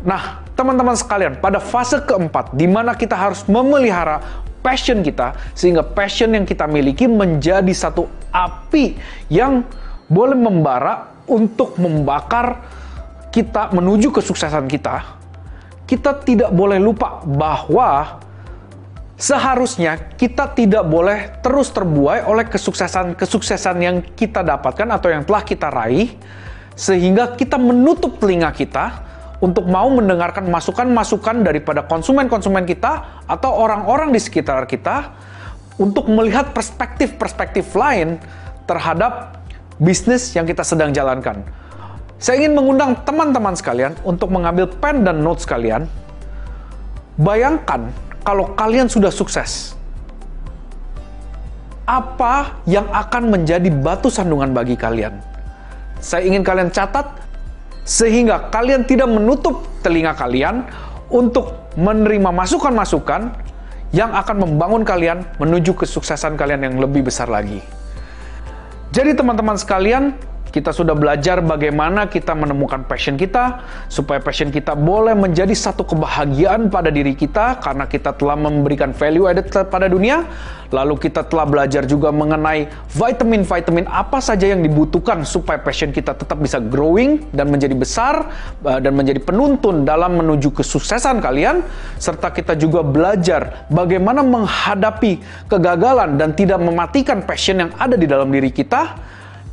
Speaker 1: Nah, teman-teman sekalian, pada fase keempat, di mana kita harus memelihara passion kita, sehingga passion yang kita miliki menjadi satu api yang boleh membara untuk membakar kita menuju kesuksesan kita. Kita tidak boleh lupa bahwa seharusnya kita tidak boleh terus terbuai oleh kesuksesan yang kita dapatkan atau yang telah kita raih, sehingga kita menutup telinga kita untuk mau mendengarkan masukan-masukan daripada konsumen-konsumen kita atau orang-orang di sekitar kita untuk melihat perspektif-perspektif lain terhadap bisnis yang kita sedang jalankan. Saya ingin mengundang teman-teman sekalian untuk mengambil pen dan notes kalian. Bayangkan kalau kalian sudah sukses, apa yang akan menjadi batu sandungan bagi kalian? Saya ingin kalian catat, sehingga kalian tidak menutup telinga kalian untuk menerima masukan-masukan yang akan membangun kalian menuju kesuksesan kalian yang lebih besar lagi. Jadi teman-teman sekalian, kita sudah belajar bagaimana kita menemukan passion kita, supaya passion kita boleh menjadi satu kebahagiaan pada diri kita karena kita telah memberikan value added pada dunia. Lalu kita telah belajar juga mengenai vitamin-vitamin apa saja yang dibutuhkan supaya passion kita tetap bisa growing dan menjadi besar dan menjadi penuntun dalam menuju kesuksesan kalian. Serta kita juga belajar bagaimana menghadapi kegagalan dan tidak mematikan passion yang ada di dalam diri kita.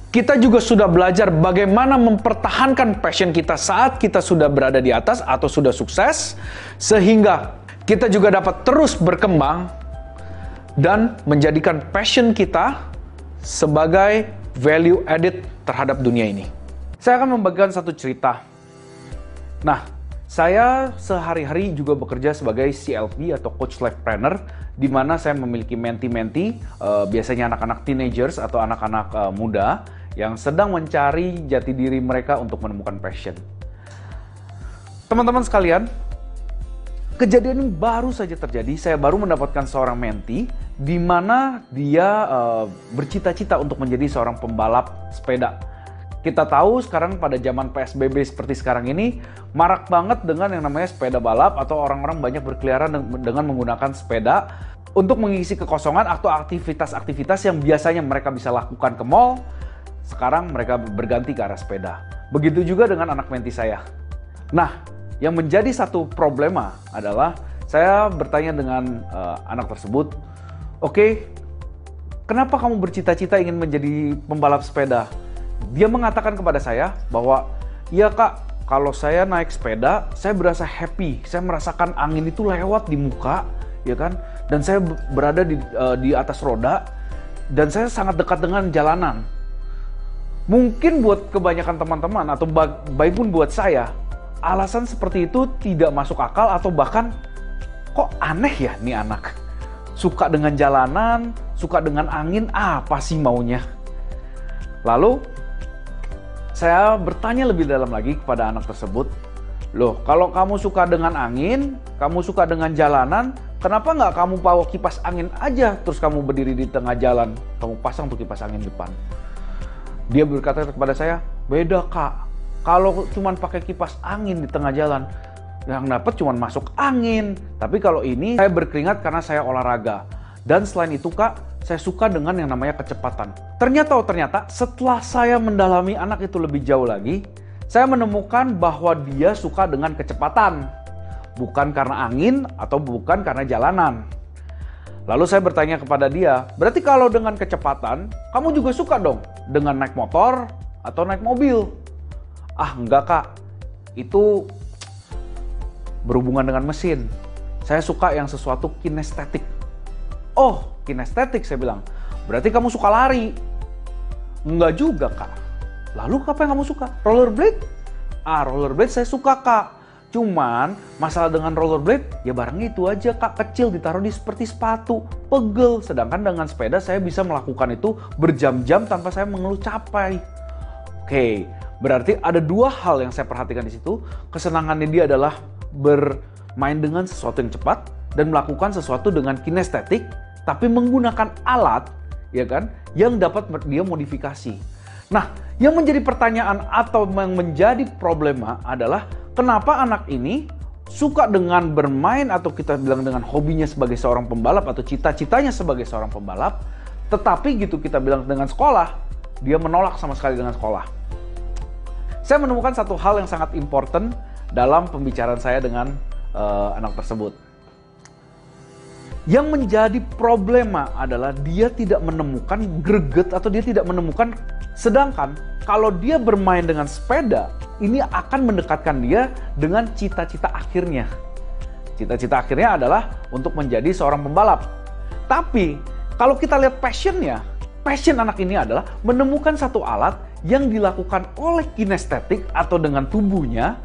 Speaker 1: Kita juga sudah belajar bagaimana mempertahankan passion kita saat kita sudah berada di atas atau sudah sukses, sehingga kita juga dapat terus berkembang dan menjadikan passion kita sebagai value added terhadap dunia ini. Saya akan membagikan satu cerita. Nah, saya sehari-hari juga bekerja sebagai CLP atau Coach Life Planner, di mana saya memiliki menti-menti, biasanya anak-anak teenagers atau anak-anak muda yang sedang mencari jati diri mereka untuk menemukan passion. Teman-teman sekalian, kejadian ini baru saja terjadi. Saya baru mendapatkan seorang menti di mana dia bercita-cita untuk menjadi seorang pembalap sepeda. Kita tahu sekarang pada zaman PSBB seperti sekarang ini, marak banget dengan yang namanya sepeda balap atau orang-orang banyak berkeliaran dengan menggunakan sepeda untuk mengisi kekosongan atau aktivitas-aktivitas yang biasanya mereka bisa lakukan ke mall. Sekarang mereka berganti ke arah sepeda. Begitu juga dengan anak menti saya. Nah, yang menjadi satu problema adalah saya bertanya dengan anak tersebut, "Oke, kenapa kamu bercita-cita ingin menjadi pembalap sepeda?" Dia mengatakan kepada saya bahwa, "Iya kak, kalau saya naik sepeda, saya berasa happy. Saya merasakan angin itu lewat di muka, ya kan? Dan saya berada di atas roda, dan saya sangat dekat dengan jalanan." Mungkin buat kebanyakan teman-teman atau baik pun buat saya, alasan seperti itu tidak masuk akal atau bahkan kok aneh ya nih anak. Suka dengan jalanan, suka dengan angin, apa sih maunya? Lalu saya bertanya lebih dalam lagi kepada anak tersebut, "Loh, kalau kamu suka dengan angin, kamu suka dengan jalanan, kenapa nggak kamu bawa kipas angin aja, terus kamu berdiri di tengah jalan, kamu pasang tuh kipas angin depan?" Dia berkata kepada saya, "Beda kak, kalau cuma pakai kipas angin di tengah jalan, yang dapat cuma masuk angin. Tapi kalau ini saya berkeringat karena saya olahraga. Dan selain itu kak, saya suka dengan yang namanya kecepatan." Ternyata setelah saya mendalami anak itu lebih jauh lagi, saya menemukan bahwa dia suka dengan kecepatan. Bukan karena angin atau bukan karena jalanan. Lalu saya bertanya kepada dia, "Berarti kalau dengan kecepatan, kamu juga suka dong dengan naik motor atau naik mobil?" "Ah enggak kak, itu berhubungan dengan mesin. Saya suka yang sesuatu kinestetik." "Oh, kinestetik," saya bilang. "Berarti kamu suka lari?" "Enggak juga kak." "Lalu apa yang kamu suka? Rollerblade?" "Ah, rollerblade saya suka kak. Cuman masalah dengan rollerblade ya barangnya itu aja kak, kecil, ditaruh di seperti sepatu, pegel. Sedangkan dengan sepeda saya bisa melakukan itu berjam-jam tanpa saya mengeluh capek." Oke, berarti ada dua hal yang saya perhatikan di situ. Kesenangannya dia adalah bermain dengan sesuatu yang cepat dan melakukan sesuatu dengan kinestetik, tapi menggunakan alat, ya kan, yang dapat dia modifikasi. Nah, yang menjadi pertanyaan atau yang menjadi problema adalah kenapa anak ini suka dengan bermain atau kita bilang dengan hobinya sebagai seorang pembalap atau cita-citanya sebagai seorang pembalap, tetapi gitu kita bilang dengan sekolah, dia menolak sama sekali dengan sekolah. Saya menemukan satu hal yang sangat important dalam pembicaraan saya dengan anak tersebut. Yang menjadi problema adalah dia tidak menemukan greget atau dia tidak menemukan, sedangkan kalau dia bermain dengan sepeda, ini akan mendekatkan dia dengan cita-cita akhirnya. Cita-cita akhirnya adalah untuk menjadi seorang pembalap. Tapi kalau kita lihat passion anak ini adalah menemukan satu alat yang dilakukan oleh kinestetik atau dengan tubuhnya,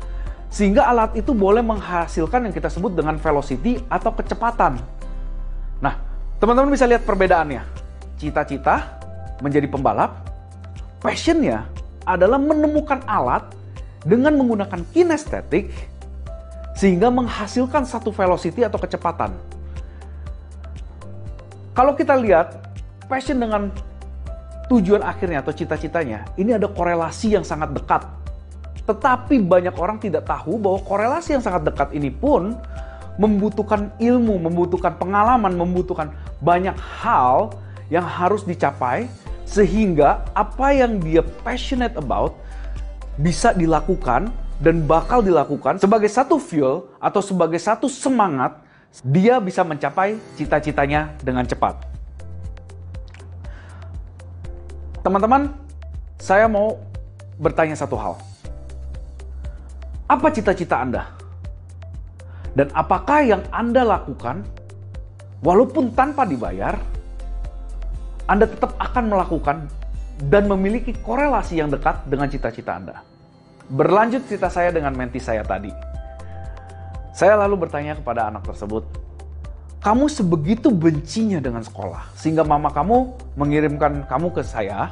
Speaker 1: sehingga alat itu boleh menghasilkan yang kita sebut dengan velocity atau kecepatan. Nah, teman-teman bisa lihat perbedaannya. Cita-cita menjadi pembalap, passionnya adalah menemukan alat dengan menggunakan kinestetik sehingga menghasilkan satu velocity atau kecepatan. Kalau kita lihat passion dengan tujuan akhirnya atau cita-citanya, ini ada korelasi yang sangat dekat. Tetapi banyak orang tidak tahu bahwa korelasi yang sangat dekat ini pun membutuhkan ilmu, membutuhkan pengalaman, membutuhkan banyak hal yang harus dicapai sehingga apa yang dia passionate about bisa dilakukan dan bakal dilakukan sebagai satu fuel atau sebagai satu semangat dia bisa mencapai cita-citanya dengan cepat. Teman-teman, saya mau bertanya satu hal. Apa cita-cita Anda? Dan apakah yang Anda lakukan, walaupun tanpa dibayar, Anda tetap akan melakukan dan memiliki korelasi yang dekat dengan cita-cita Anda? Berlanjut cerita saya dengan menti saya tadi. Saya lalu bertanya kepada anak tersebut, "Kamu sebegitu bencinya dengan sekolah, sehingga mama kamu mengirimkan kamu ke saya.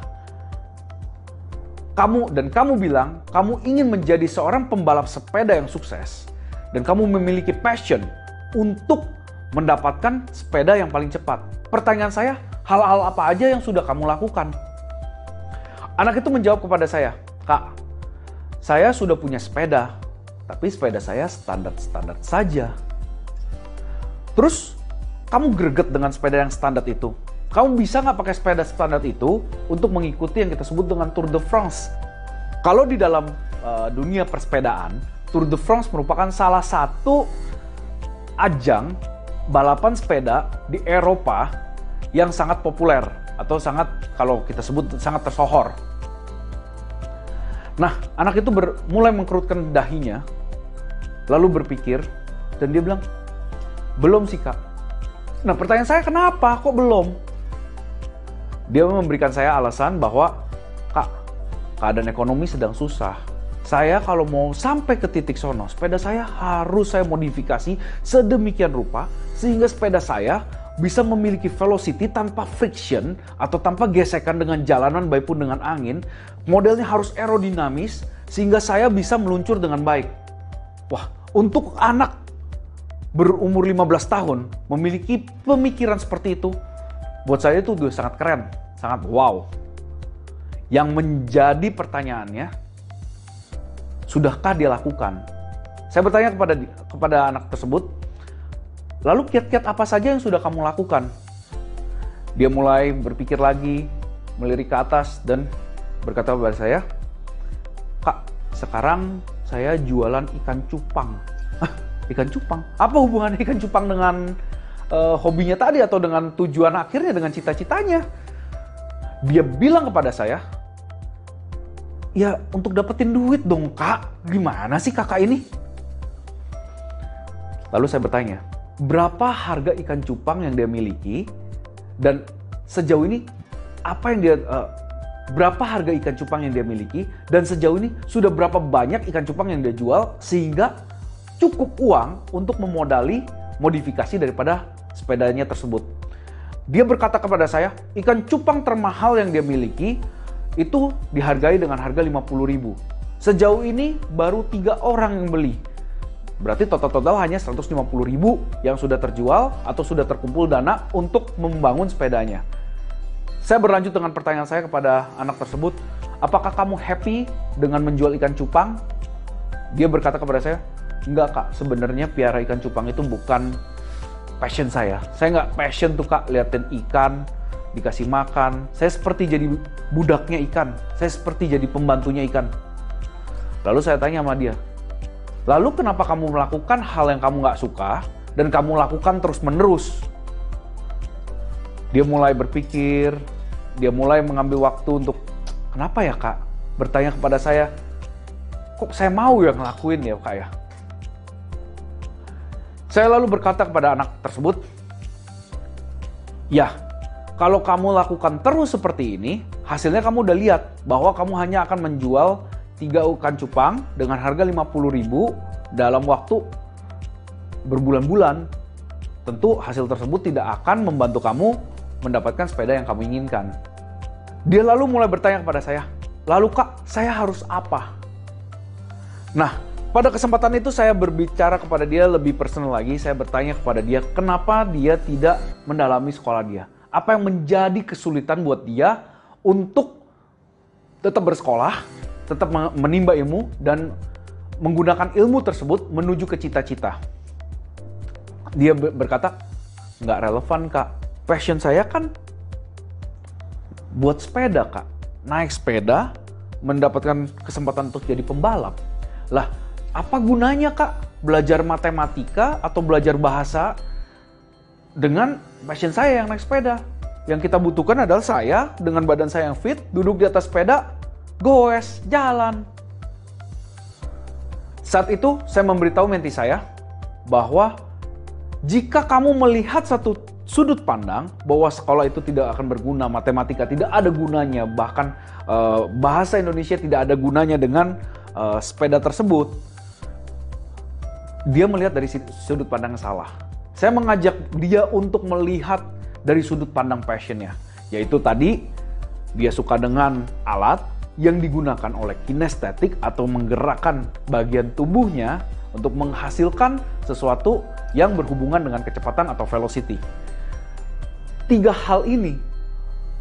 Speaker 1: Kamu bilang, kamu ingin menjadi seorang pembalap sepeda yang sukses. Dan kamu memiliki passion untuk mendapatkan sepeda yang paling cepat. Pertanyaan saya, hal-hal apa aja yang sudah kamu lakukan?" Anak itu menjawab kepada saya, "Kak, saya sudah punya sepeda, tapi sepeda saya standar-standar saja." "Terus, kamu greget dengan sepeda yang standar itu? Kamu bisa nggak pakai sepeda standar itu untuk mengikuti yang kita sebut dengan Tour de France?" Kalau di dalam dunia persepedaan, Tour de France merupakan salah satu ajang balapan sepeda di Eropa yang sangat populer atau sangat, kalau kita sebut, sangat tersohor. Nah, anak itu mulai mengkerutkan dahinya, lalu berpikir, dan dia bilang, belum sih kak. Nah, pertanyaan saya, kenapa kok belum? Dia memberikan saya alasan bahwa, kak, keadaan ekonomi sedang susah. Saya kalau mau sampai ke titik sono, sepeda saya harus saya modifikasi sedemikian rupa sehingga sepeda saya bisa memiliki velocity tanpa friction atau tanpa gesekan dengan jalanan baik pun dengan angin. Modelnya harus aerodinamis sehingga saya bisa meluncur dengan baik. Wah, untuk anak berumur 15 tahun memiliki pemikiran seperti itu, buat saya itu udah sangat keren, sangat wow. Yang menjadi pertanyaannya, sudahkah dia lakukan? Saya bertanya kepada anak tersebut, lalu kiat-kiat apa saja yang sudah kamu lakukan? Dia mulai berpikir lagi, melirik ke atas dan berkata kepada saya, kak, sekarang saya jualan ikan cupang. Ikan cupang? Apa hubungannya ikan cupang dengan hobinya tadi atau dengan tujuan akhirnya, dengan cita-citanya? Dia bilang kepada saya, ya untuk dapetin duit dong kak. Gimana sih kakak ini? Lalu saya bertanya, berapa harga ikan cupang yang dia miliki? Dan sejauh ini apa yang dia berapa harga ikan cupang yang dia miliki? Dan sejauh ini sudah berapa banyak ikan cupang yang dia jual sehingga cukup uang untuk memodali modifikasi daripada sepedanya tersebut. Dia berkata kepada saya, ikan cupang termahal yang dia miliki itu dihargai dengan harga 50.000. Sejauh ini baru 3 orang yang beli. Berarti total hanya 150.000 yang sudah terjual atau sudah terkumpul dana untuk membangun sepedanya. Saya berlanjut dengan pertanyaan saya kepada anak tersebut, apakah kamu happy dengan menjual ikan cupang? Dia berkata kepada saya, enggak kak, sebenarnya piara ikan cupang itu bukan passion saya. Saya nggak passion tuh kak, liatin ikan, dikasih makan. Saya seperti jadi budaknya ikan. Saya seperti jadi pembantunya ikan. Lalu saya tanya sama dia, lalu kenapa kamu melakukan hal yang kamu nggak suka dan kamu lakukan terus-menerus? Dia mulai berpikir, dia mulai mengambil waktu untuk, kenapa ya kak? Bertanya kepada saya, kok saya mau ya ngelakuin ya kak ya? Saya lalu berkata kepada anak tersebut, ya, kalau kamu lakukan terus seperti ini, hasilnya kamu udah lihat bahwa kamu hanya akan menjual 3 ikan cupang dengan harga 50.000 dalam waktu berbulan-bulan. Tentu hasil tersebut tidak akan membantu kamu mendapatkan sepeda yang kamu inginkan. Dia lalu mulai bertanya kepada saya, lalu kak, saya harus apa? Nah, pada kesempatan itu saya berbicara kepada dia lebih personal lagi. Saya bertanya kepada dia, kenapa dia tidak mendalami sekolah dia? Apa yang menjadi kesulitan buat dia untuk tetap bersekolah, tetap menimba ilmu, dan menggunakan ilmu tersebut menuju ke cita-cita. Dia berkata, nggak relevan kak. Passion saya kan buat sepeda kak. Naik sepeda, mendapatkan kesempatan untuk jadi pembalap. Lah, apa gunanya kak belajar matematika atau belajar bahasa dengan passion saya yang naik sepeda? Yang kita butuhkan adalah saya dengan badan saya yang fit, duduk di atas sepeda, goes, jalan. Saat itu saya memberitahu menti saya bahwa jika kamu melihat satu sudut pandang bahwa sekolah itu tidak akan berguna, matematika tidak ada gunanya, bahkan bahasa Indonesia tidak ada gunanya dengan sepeda tersebut, dia melihat dari sudut pandang yang salah. Saya mengajak dia untuk melihat dari sudut pandang passionnya, yaitu tadi dia suka dengan alat yang digunakan oleh kinestetik atau menggerakkan bagian tubuhnya untuk menghasilkan sesuatu yang berhubungan dengan kecepatan atau velocity. 3 hal ini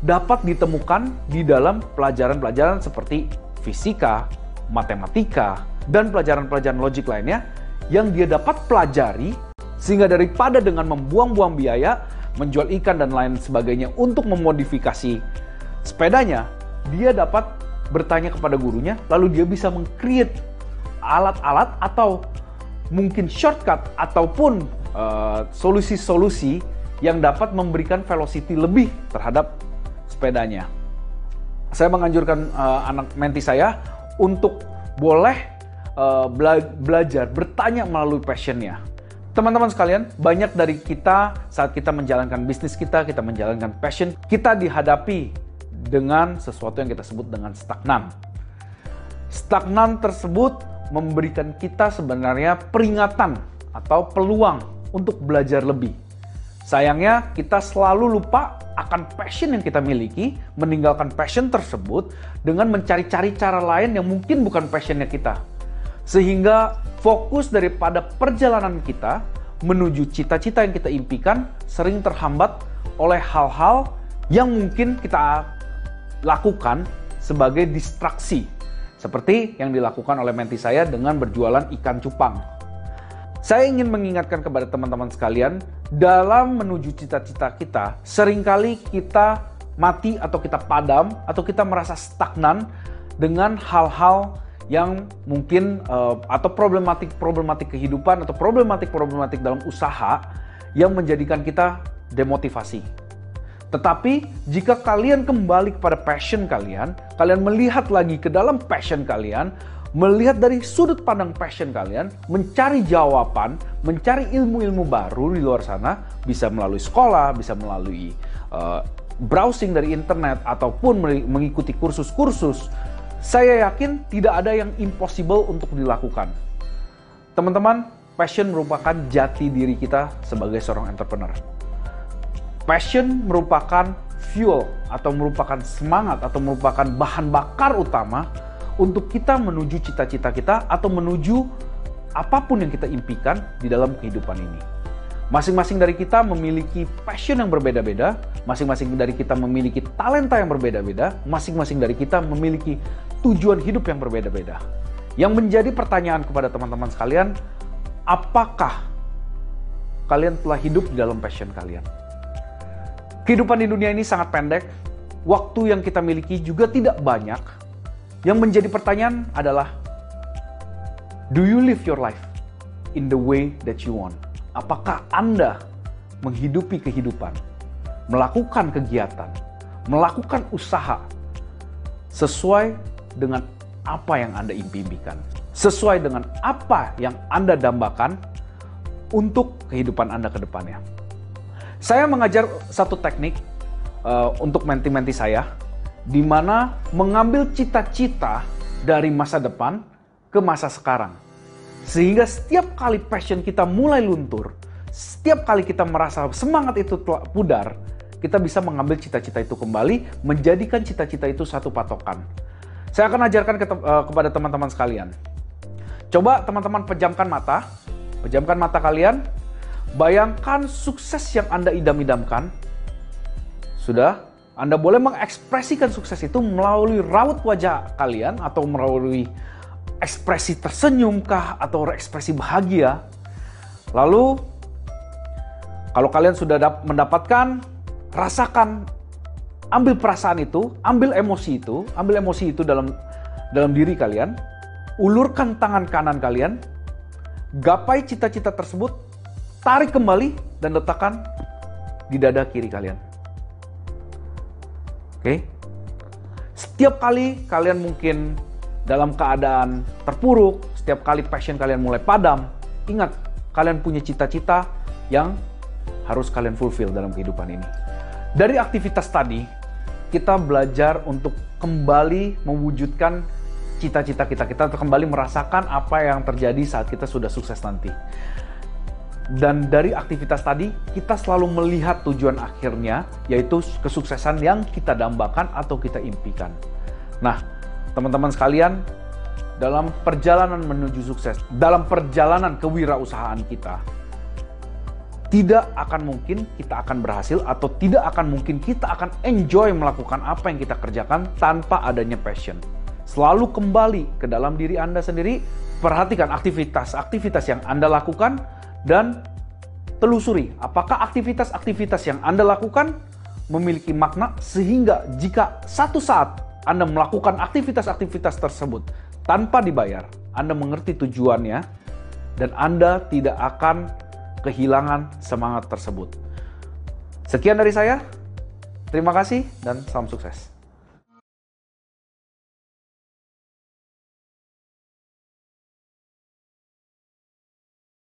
Speaker 1: dapat ditemukan di dalam pelajaran-pelajaran seperti fisika, matematika, dan pelajaran-pelajaran logik lainnya yang dia dapat pelajari, sehingga daripada dengan membuang-buang biaya, menjual ikan dan lain sebagainya untuk memodifikasi sepedanya, dia dapat bertanya kepada gurunya, lalu dia bisa meng-create alat-alat atau mungkin shortcut ataupun solusi-solusi yang dapat memberikan velocity lebih terhadap sepedanya. Saya menganjurkan anak menti saya untuk boleh belajar, bertanya melalui passionnya. Teman-teman sekalian, banyak dari kita saat kita menjalankan bisnis kita menjalankan passion, kita dihadapi dengan sesuatu yang kita sebut dengan stagnan. Stagnan tersebut memberikan kita sebenarnya peringatan atau peluang untuk belajar lebih. Sayangnya kita selalu lupa akan passion yang kita miliki, meninggalkan passion tersebut dengan mencari-cari cara lain yang mungkin bukan passionnya kita. Sehingga fokus daripada perjalanan kita menuju cita-cita yang kita impikan sering terhambat oleh hal-hal yang mungkin kita lakukan sebagai distraksi. Seperti yang dilakukan oleh menti saya dengan berjualan ikan cupang. Saya ingin mengingatkan kepada teman-teman sekalian, dalam menuju cita-cita kita, seringkali kita mati atau kita padam atau kita merasa stagnan dengan hal-hal yang mungkin atau problematik kehidupan atau problematik dalam usaha yang menjadikan kita demotivasi. Tetapi jika kalian kembali kepada passion kalian melihat lagi ke dalam passion kalian, melihat dari sudut pandang passion kalian, mencari jawaban, mencari ilmu-ilmu baru di luar sana, bisa melalui sekolah, bisa melalui browsing dari internet, ataupun mengikuti kursus-kursus, saya yakin tidak ada yang impossible untuk dilakukan. Teman-teman, passion merupakan jati diri kita sebagai seorang entrepreneur. Passion merupakan fuel atau merupakan semangat atau merupakan bahan bakar utama untuk kita menuju cita-cita kita atau menuju apapun yang kita impikan di dalam kehidupan ini. Masing-masing dari kita memiliki passion yang berbeda-beda, masing-masing dari kita memiliki talenta yang berbeda-beda, masing-masing dari kita memiliki tujuan hidup yang berbeda-beda. Yang menjadi pertanyaan kepada teman-teman sekalian, apakah kalian telah hidup di dalam passion kalian? Kehidupan di dunia ini sangat pendek, waktu yang kita miliki juga tidak banyak. Yang menjadi pertanyaan adalah, do you live your life in the way that you want? Apakah Anda menghidupi kehidupan, melakukan kegiatan, melakukan usaha sesuai dengan apa yang Anda impikan, sesuai dengan apa yang Anda dambakan untuk kehidupan Anda ke depannya? Saya mengajar satu teknik untuk menti-menti saya, di mana mengambil cita-cita dari masa depan ke masa sekarang. Sehingga setiap kali passion kita mulai luntur, setiap kali kita merasa semangat itu telah pudar, kita bisa mengambil cita-cita itu kembali, menjadikan cita-cita itu satu patokan. Saya akan ajarkan kepada teman-teman sekalian. Coba teman-teman pejamkan mata kalian. Bayangkan sukses yang Anda idam-idamkan. Sudah, Anda boleh mengekspresikan sukses itu melalui raut wajah kalian atau melalui ekspresi tersenyumkah atau ekspresi bahagia. Lalu, kalau kalian sudah mendapatkan, rasakan, ambil perasaan itu, ambil emosi itu dalam diri kalian, ulurkan tangan kanan kalian, gapai cita-cita tersebut, tarik kembali dan letakkan di dada kiri kalian. Oke? Setiap kali kalian mungkin dalam keadaan terpuruk, setiap kali passion kalian mulai padam, ingat, kalian punya cita-cita yang harus kalian fulfill dalam kehidupan ini. Dari aktivitas tadi, kita belajar untuk kembali mewujudkan cita-cita kita kembali merasakan apa yang terjadi saat kita sudah sukses nanti. Dan dari aktivitas tadi, kita selalu melihat tujuan akhirnya, yaitu kesuksesan yang kita dambakan atau kita impikan. Nah, teman-teman sekalian, dalam perjalanan menuju sukses, dalam perjalanan kewirausahaan kita, tidak akan mungkin kita akan berhasil atau tidak akan mungkin kita akan enjoy melakukan apa yang kita kerjakan tanpa adanya passion. Selalu kembali ke dalam diri Anda sendiri, perhatikan aktivitas-aktivitas yang Anda lakukan, dan telusuri apakah aktivitas-aktivitas yang Anda lakukan memiliki makna sehingga jika satu saat Anda melakukan aktivitas-aktivitas tersebut tanpa dibayar, Anda mengerti tujuannya, dan Anda tidak akan kehilangan semangat tersebut. Sekian dari saya. Terima kasih dan salam sukses.